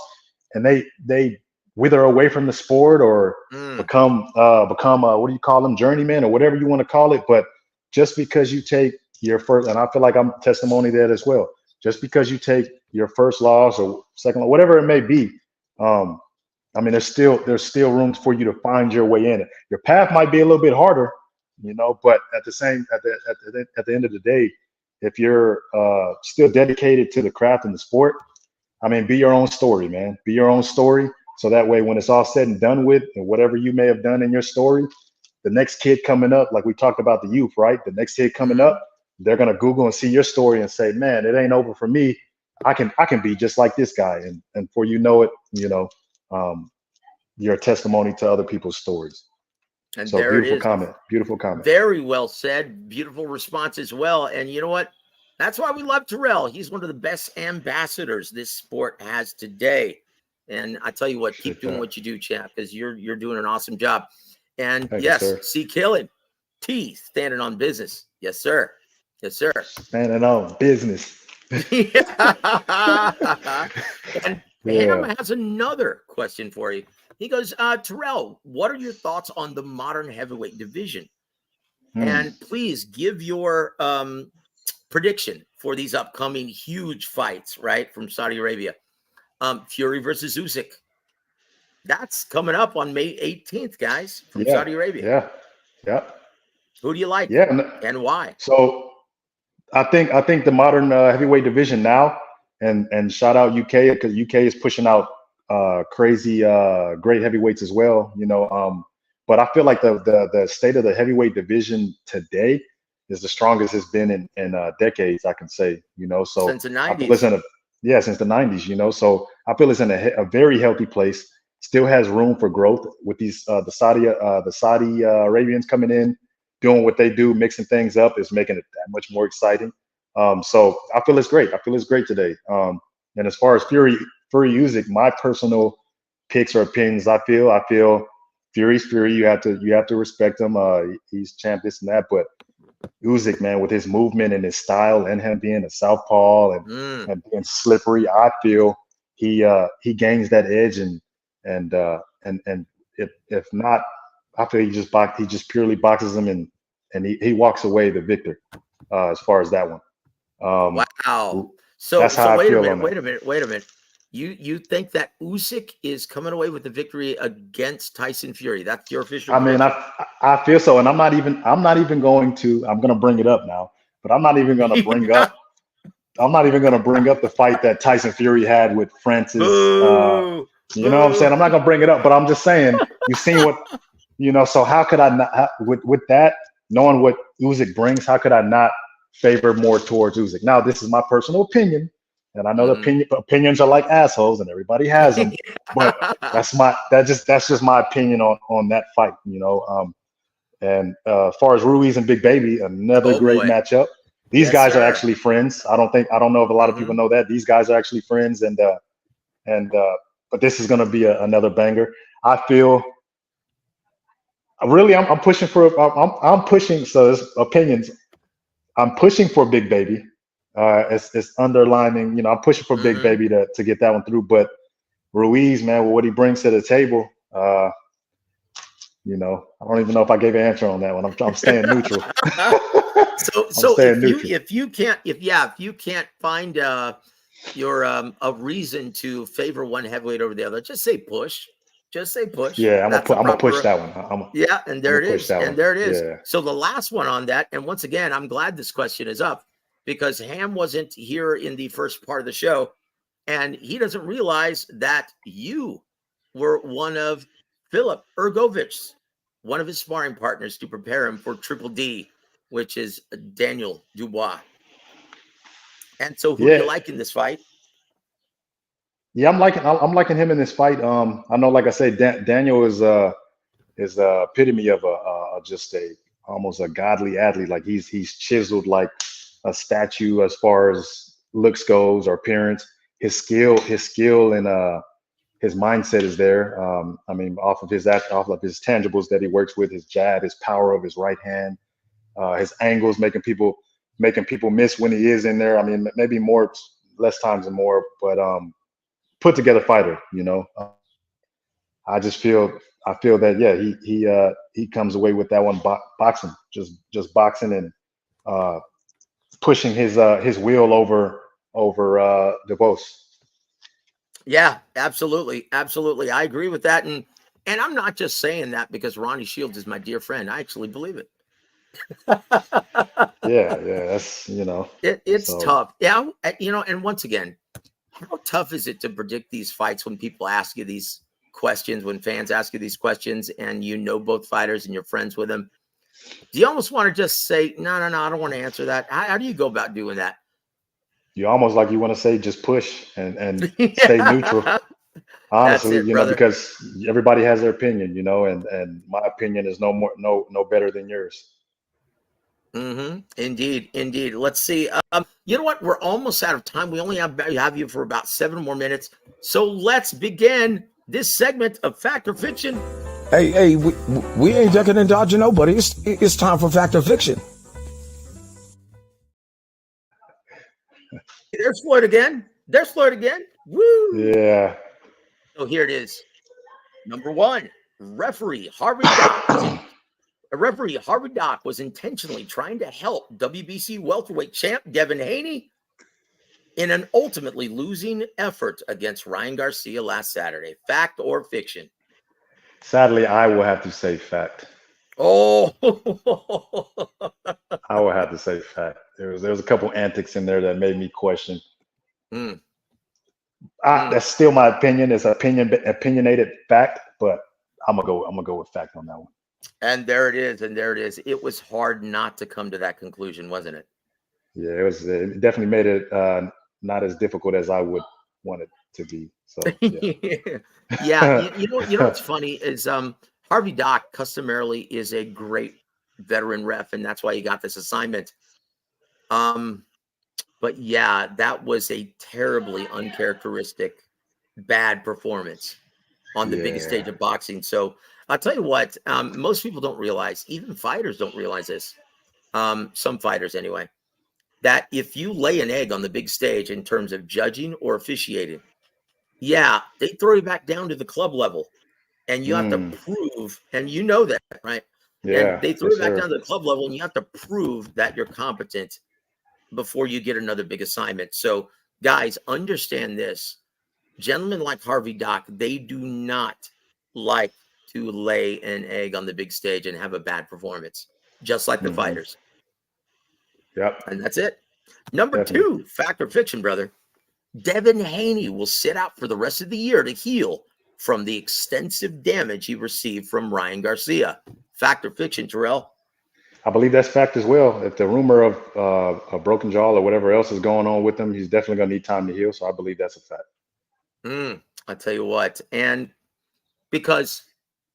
and they wither away from the sport or become what do you call them, journeyman or whatever you want to call it. But just because you take your first, and I feel like I'm testimony to that as well. Just because you take your first loss or second, whatever it may be, I mean, there's still room for you to find your way in it. Your path might be a little bit harder, but at the end of the day, if you're still dedicated to the craft and the sport, I mean, be your own story, man. Be your own story. So that way, when it's all said and done with, and whatever you may have done in your story, the next kid coming up, like we talked about the youth, right? The next kid coming up, they're gonna Google and see your story and say, "Man, it ain't over for me. I can be just like this guy." And before you know it, you're a testimony to other people's stories. And so there beautiful it is. comment. Beautiful comment. Very well said. Beautiful response as well. And you know what? That's why we love Tyrrell. He's one of the best ambassadors this sport has today. And I tell you what, keep doing what you do, champ, because you're doing an awesome job. And Thank yes, you, C. Killen, T, standing on business. Yes, sir. Yes, sir. Standing on business. And Ham has another question for you. He goes, Tyrrell, what are your thoughts on the modern heavyweight division? And please give your prediction for these upcoming huge fights, right, from Saudi Arabia. Fury versus Usyk. That's coming up on May 18th, guys, from Saudi Arabia. Yeah. Who do you like? And why? So I think the modern heavyweight division now, and shout out UK, because UK is pushing out crazy great heavyweights as well. But I feel like the state of the heavyweight division today is the strongest it's been in decades, I can say. So since the 90s. Since the 90s. So I feel it's in a very healthy place. Still has room for growth with these the Saudi Arabians coming in, doing what they do, mixing things up, is making it that much more exciting. So I feel it's great. I feel it's great today. And as far as Fury Usyk, my personal picks or opinions, I feel Fury's Fury. You have to respect him. He's champ, this and that. But Usyk, man, with his movement and his style, and him being a southpaw and being slippery, I feel he gains that edge. And if not, I feel he just purely boxes him and he walks away the victor as far as that one. Wow. So wait a minute. You think that Usyk is coming away with the victory against Tyson Fury? That's your official prediction? I feel so, and I'm not even going to. I'm going to bring it up now, but I'm not even going to bring up. I'm not even going to bring up the fight that Tyson Fury had with Francis. You know what I'm saying? I'm not going to bring it up, but I'm just saying, you've seen what, so how could I not, with that, knowing what Usyk brings, how could I not favor more towards Usyk? Now, this is my personal opinion, and I know opinions are like assholes and everybody has them, but that's just my opinion on that fight, and as far as Ruiz and Big Baby, another great matchup. These guys are actually friends. I don't know if a lot of people know that. These guys are actually friends, but this is going to be another banger. I feel really I'm pushing for I'm pushing. So there's opinions. I'm pushing for Big Baby. It's underlining. I'm pushing for Big Baby to get that one through. But Ruiz, man, with what he brings to the table, I don't even know if I gave an answer on that one. I'm staying neutral. So if you can't find your a reason to favor one heavyweight over the other, just say push. Just say push. Yeah, I'm gonna push that one. And there it is. Yeah. So the last one on that, and once again, I'm glad this question is up because Ham wasn't here in the first part of the show, and he doesn't realize that you were one of Philip Ergovic's, one of his sparring partners to prepare him for Triple D, which is Daniel Dubois. And so who do you like in this fight? Yeah, I'm liking him in this fight. I know, like I said, Daniel is epitome of just almost a godly athlete. Like he's chiseled like a statue as far as looks goes or appearance. His skill and his mindset is there. I mean, off of his tangibles that he works with, his jab, his power of his right hand, his angles, making people miss when he is in there. I mean, maybe less times than more, but put together fighter. I feel that he comes away with that one boxing, just boxing and pushing his will over DeVos. Yeah, absolutely. Absolutely. I agree with that. And I'm not just saying that because Ronnie Shields is my dear friend. I actually believe it. Yeah, that's, it's so. tough. Yeah. And once again, how tough is it to predict these fights when people ask you these questions, when fans ask you these questions and both fighters and you're friends with them? Do you almost want to just say, no, I don't want to answer that? How do you go about doing that? You almost like you want to say just push and stay neutral. Honestly, That's it, because everybody has their opinion, and my opinion is no better than yours. Mm-hmm. Indeed. Let's see. You know what? We're almost out of time. We only have you for about 7 more minutes. So let's begin this segment of Fact or Fiction. Hey, we ain't ducking and dodging nobody. It's time for Fact or Fiction. There's Floyd again. Woo! Yeah. So here it is. Number 1, referee Harvey Dock was intentionally trying to help WBC welterweight champ Devin Haney in an ultimately losing effort against Ryan Garcia last Saturday. Fact or fiction? Sadly, I will have to say fact. Oh, I will have to say fact. There was a couple antics in there that made me question. That's still my opinion. It's opinionated fact, but I'm gonna go with fact on that one. And there it is. It was hard not to come to that conclusion, wasn't it? Yeah, it definitely made it not as difficult as I would want it to be. So yeah. Yeah. You know what's funny is Harvey Dock customarily is a great veteran ref, and that's why he got this assignment. But yeah, that was a terribly uncharacteristic, bad performance on the biggest stage of boxing. So I'll tell you what, most people don't realize, even fighters don't realize this. Some fighters anyway, that if you lay an egg on the big stage in terms of judging or officiating, they throw you back down to the club level and you have to prove, and that, right? Yeah. And they throw you back down to the club level and you have to prove that you're competent before you get another big assignment. So guys, understand this. Gentlemen like Harvey Dock, they do not like to lay an egg on the big stage and have a bad performance, just like the fighters. Yep. And that's it. Number 2, fact or fiction, brother. Devin Haney will sit out for the rest of the year to heal from the extensive damage he received from Ryan Garcia. Fact or fiction, Tyrrell? I believe that's fact as well. If the rumor of a broken jaw or whatever else is going on with him, he's definitely going to need time to heal. So I believe that's a fact. I'll tell you what. And because,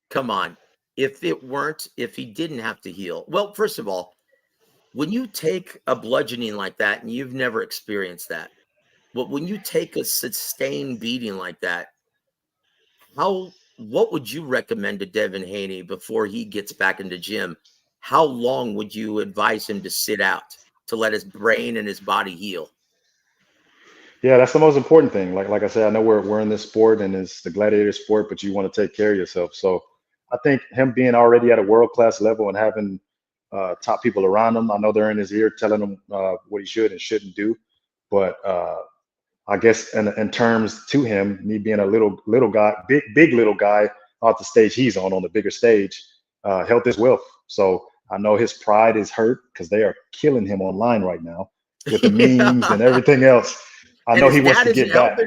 come on, if he didn't have to heal. Well, first of all, when you take a bludgeoning like that, and you've never experienced that, but when you take a sustained beating like that, what would you recommend to Devin Haney before he gets back into gym? How long would you advise him to sit out to let his brain and his body heal? Yeah, that's the most important thing. Like I said, I know we're in this sport and it's the gladiator sport, but you want to take care of yourself. So I think him being already at a world-class level and having top people around him, I know they're in his ear telling him what he should and shouldn't do. But I guess in terms to him, me being a little guy, big little guy off the stage he's on the bigger stage, health is wealth. So I know his pride is hurt because they are killing him online right now with the memes and everything else. I know he wants to get back.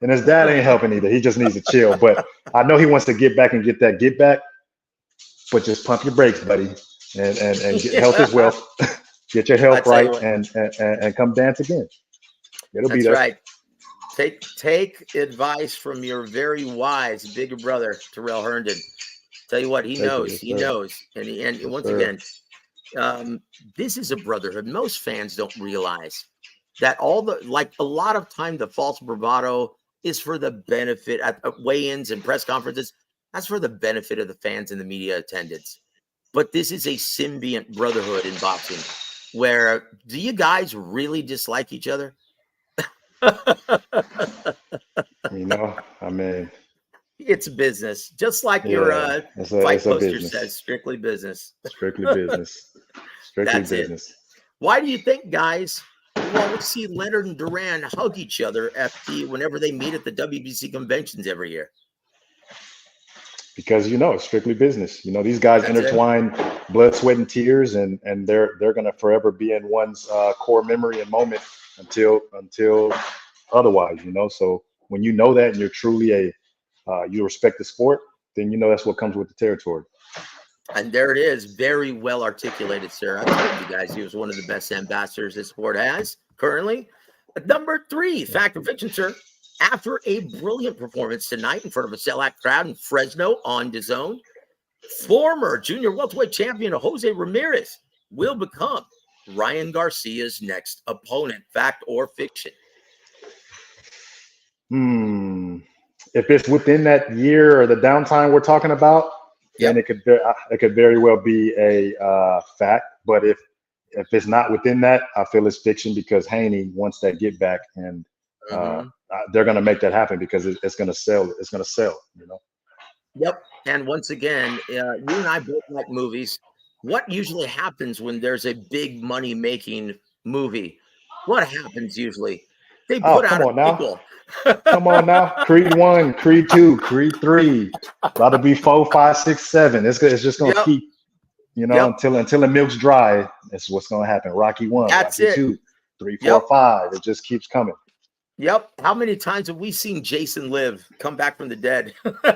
And his dad ain't helping either. He just needs to chill. But I know he wants to get back and get that get back. But just pump your brakes, buddy. And get health is wealth. Get your health right and come dance again. It'll be there. That's right. Take advice from your very wise bigger brother, Tyrrell Herndon. Tell you what, he knows. And once again, This is a brotherhood. Most fans don't realize that a lot of time, the false bravado is for the benefit at weigh-ins and press conferences. That's for the benefit of the fans and the media attendance. But this is a symbiont brotherhood in boxing where do you guys really dislike each other? I mean, it's business. Just like your fight poster says, strictly business. Strictly business. Strictly That's business. It. Why do you think, guys, we always see Leonard and Duran hug each other whenever they meet at the WBC conventions every year? Because it's strictly business. These guys intertwine blood, sweat, and tears, and they're gonna forever be in one's core memory and moment until otherwise. So when you know that and you're truly you respect the sport, then that's what comes with the territory. And there it is, very well articulated, sir. I told you guys he was one of the best ambassadors this sport has currently. Number 3, fact or fiction, sir. After a brilliant performance tonight in front of a sellout crowd in Fresno on DAZN, former junior welterweight champion Jose Ramirez will become Ryan Garcia's next opponent. Fact or fiction? If it's within that year or the downtime we're talking about, then it could very well be a fact. But if it's not within that, I feel it's fiction because Haney wants that get back, and they're going to make that happen because it's going to sell. It's going to sell. Yep. And once again, you and I both like movies. What usually happens when there's a big money making movie? What happens usually? They put out a sequel. Come on now. Creed 1, Creed 2, Creed 3. About to be 4, 5, 6, 7. It's just going to keep, until the milk's dry. That's what's going to happen. Rocky 1, That's Rocky it. 2, 3, 4, 5. It just keeps coming. Yep. How many times have we seen Jason Live come back from the dead?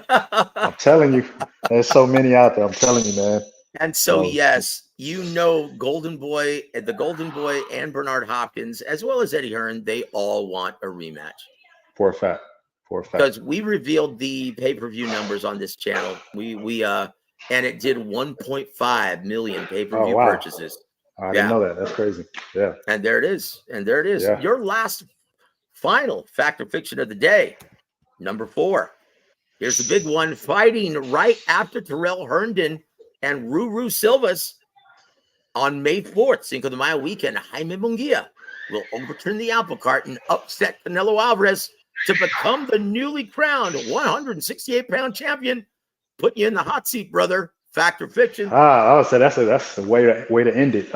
I'm telling you, there's so many out there. I'm telling you, man. And so, yes, the Golden Boy and Bernard Hopkins, as well as Eddie Hearn, they all want a rematch. For a fact. Because we revealed the pay-per-view numbers on this channel. And it did 1.5 million pay-per-view purchases. I didn't know that. That's crazy. Yeah. And there it is. Yeah. Your last final fact or fiction of the day, number 4. Here's the big one. Fighting right after Tyrrell Herndon and Ruru Silvas on May 4th, Cinco de Mayo weekend, Jaime Munguia will overturn the apple cart and upset Canelo Alvarez to become the newly crowned 168-pound champion. Put you in the hot seat, brother. Fact or fiction? So that's a way to end it.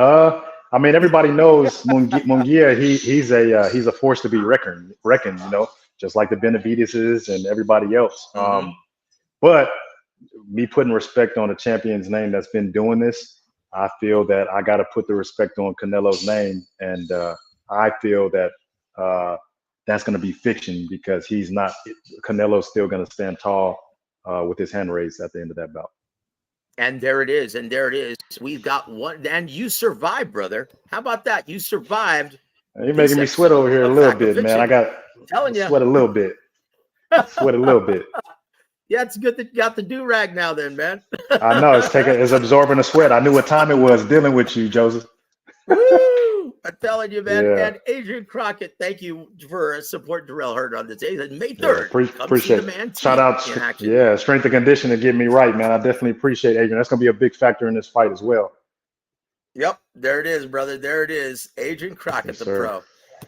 I mean, everybody knows Munguia. He's a force to be reckoned. Just like the Benavideses and everybody else. But me putting respect on a champion's name that's been doing this, I feel that I got to put the respect on Canelo's name, and I feel that that's going to be fiction because he's not. Canelo's still going to stand tall with his hand raised at the end of that bout. And there it is. We've got one. And you survived, brother. How about that? You survived. You're making me sweat over here a little bit, man. I got sweat a little bit. Yeah, it's good that you got the do-rag now then, man. I know. It's absorbing the sweat. I knew what time it was dealing with you, Joseph. Woo! I'm telling you, man. Yeah. And Adrian Crockett, thank you for supporting Tyrrell Herndon on this day. May 3rd. Yeah, appreciate it. Shout out. Strength and conditioning to get me right, man. I definitely appreciate Adrian. That's going to be a big factor in this fight as well. Yep. There it is, brother. There it is. Adrian Crockett, the pro.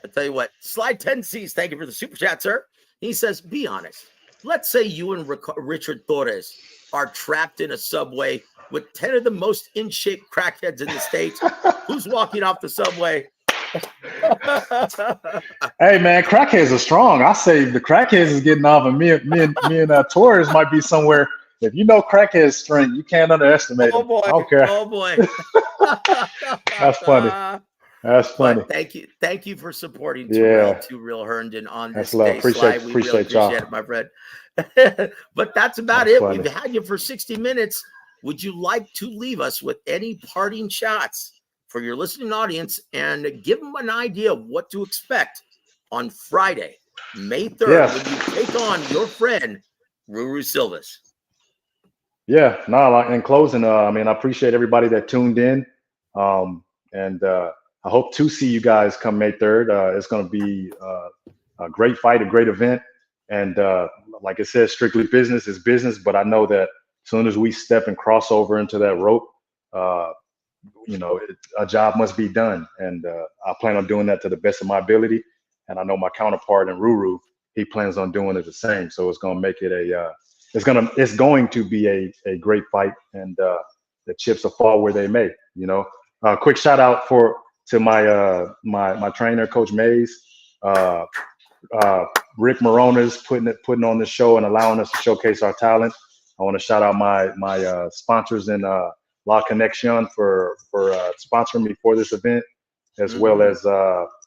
I tell you what, Slide 10 C's. Thank you for the super chat, sir. He says, be honest. Let's say you and Richard Torres are trapped in a subway with 10 of the most in shape crackheads in the States. Who's walking off the subway? Hey, man, crackheads are strong. I say the crackheads is getting off, and me and Torres might be somewhere. If you know crackheads' strength, you can't underestimate them. Boy. I don't care. Oh, boy. That's funny. That's funny. But thank you for supporting Tyrrell Herndon on this day. Appreciate y'all. It, my friend. But that's about it. Funny. We've had you for 60 minutes. Would you like to leave us with any parting shots for your listening audience and give them an idea of what to expect on Friday, May 3rd, when you take on your friend, Ruru Silvas? Yeah, no, in closing, I appreciate everybody that tuned in. And I hope to see you guys come May 3rd. It's going to be a great fight, a great event. And like I said, strictly business is business. But I know that as soon as we step and cross over into that rope, a job must be done. And I plan on doing that to the best of my ability. And I know my counterpart in Ruru, he plans on doing it the same. So it's going to make it it's going to be a great fight. And the chips will fall where they may, quick shout out to my trainer, Coach Mays, Rick Moronas putting on this show and allowing us to showcase our talent. I want to shout out my sponsors in La Connection for sponsoring me for this event, as well as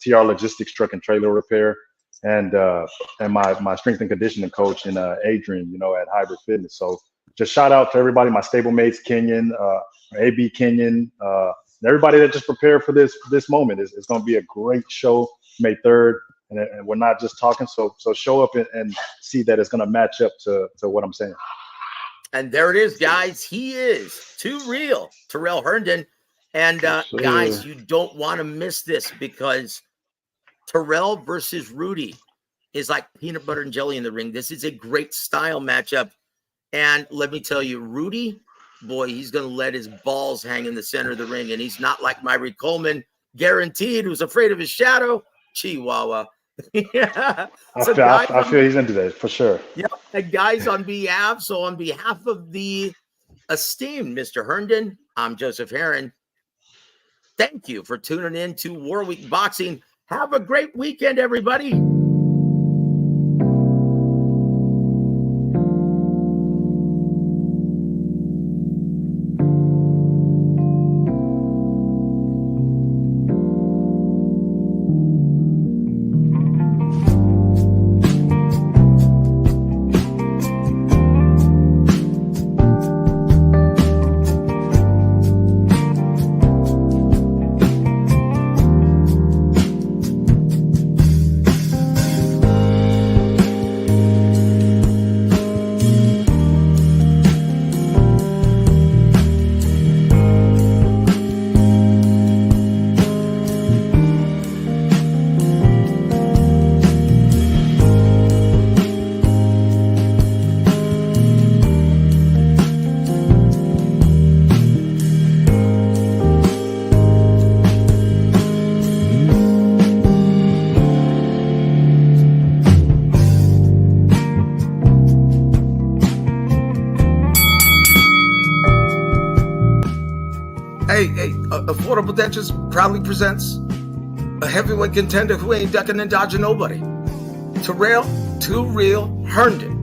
TR Logistics Truck and Trailer Repair, and my strength and conditioning coach in Adrian, at Hybrid Fitness. So just shout out to everybody, my stablemates, Kenyon, AB Kenyon, and everybody that just prepared for this moment. It's going to be a great show, May 3rd, and we're not just talking. So show up and see that it's going to match up to what I'm saying. And there it is, guys. He is too real, Tyrrell Herndon. And guys, you don't want to miss this, because Tyrrell versus Rudy is like peanut butter and jelly in the ring. This is a great style matchup. And let me tell you, Rudy, boy, he's going to let his balls hang in the center of the ring. And he's not like Myrie Coleman, guaranteed, who's afraid of his shadow. Chihuahua. Yeah. I feel he's into that for sure. Yeah. And guys, on behalf of the esteemed Mr. Herndon, I'm Joseph Herron. Thank you for tuning in to War Week Boxing. Have a great weekend, everybody. Affordable Dentures proudly presents a heavyweight contender who ain't ducking and dodging nobody. Tyrrell, Too Real Herndon.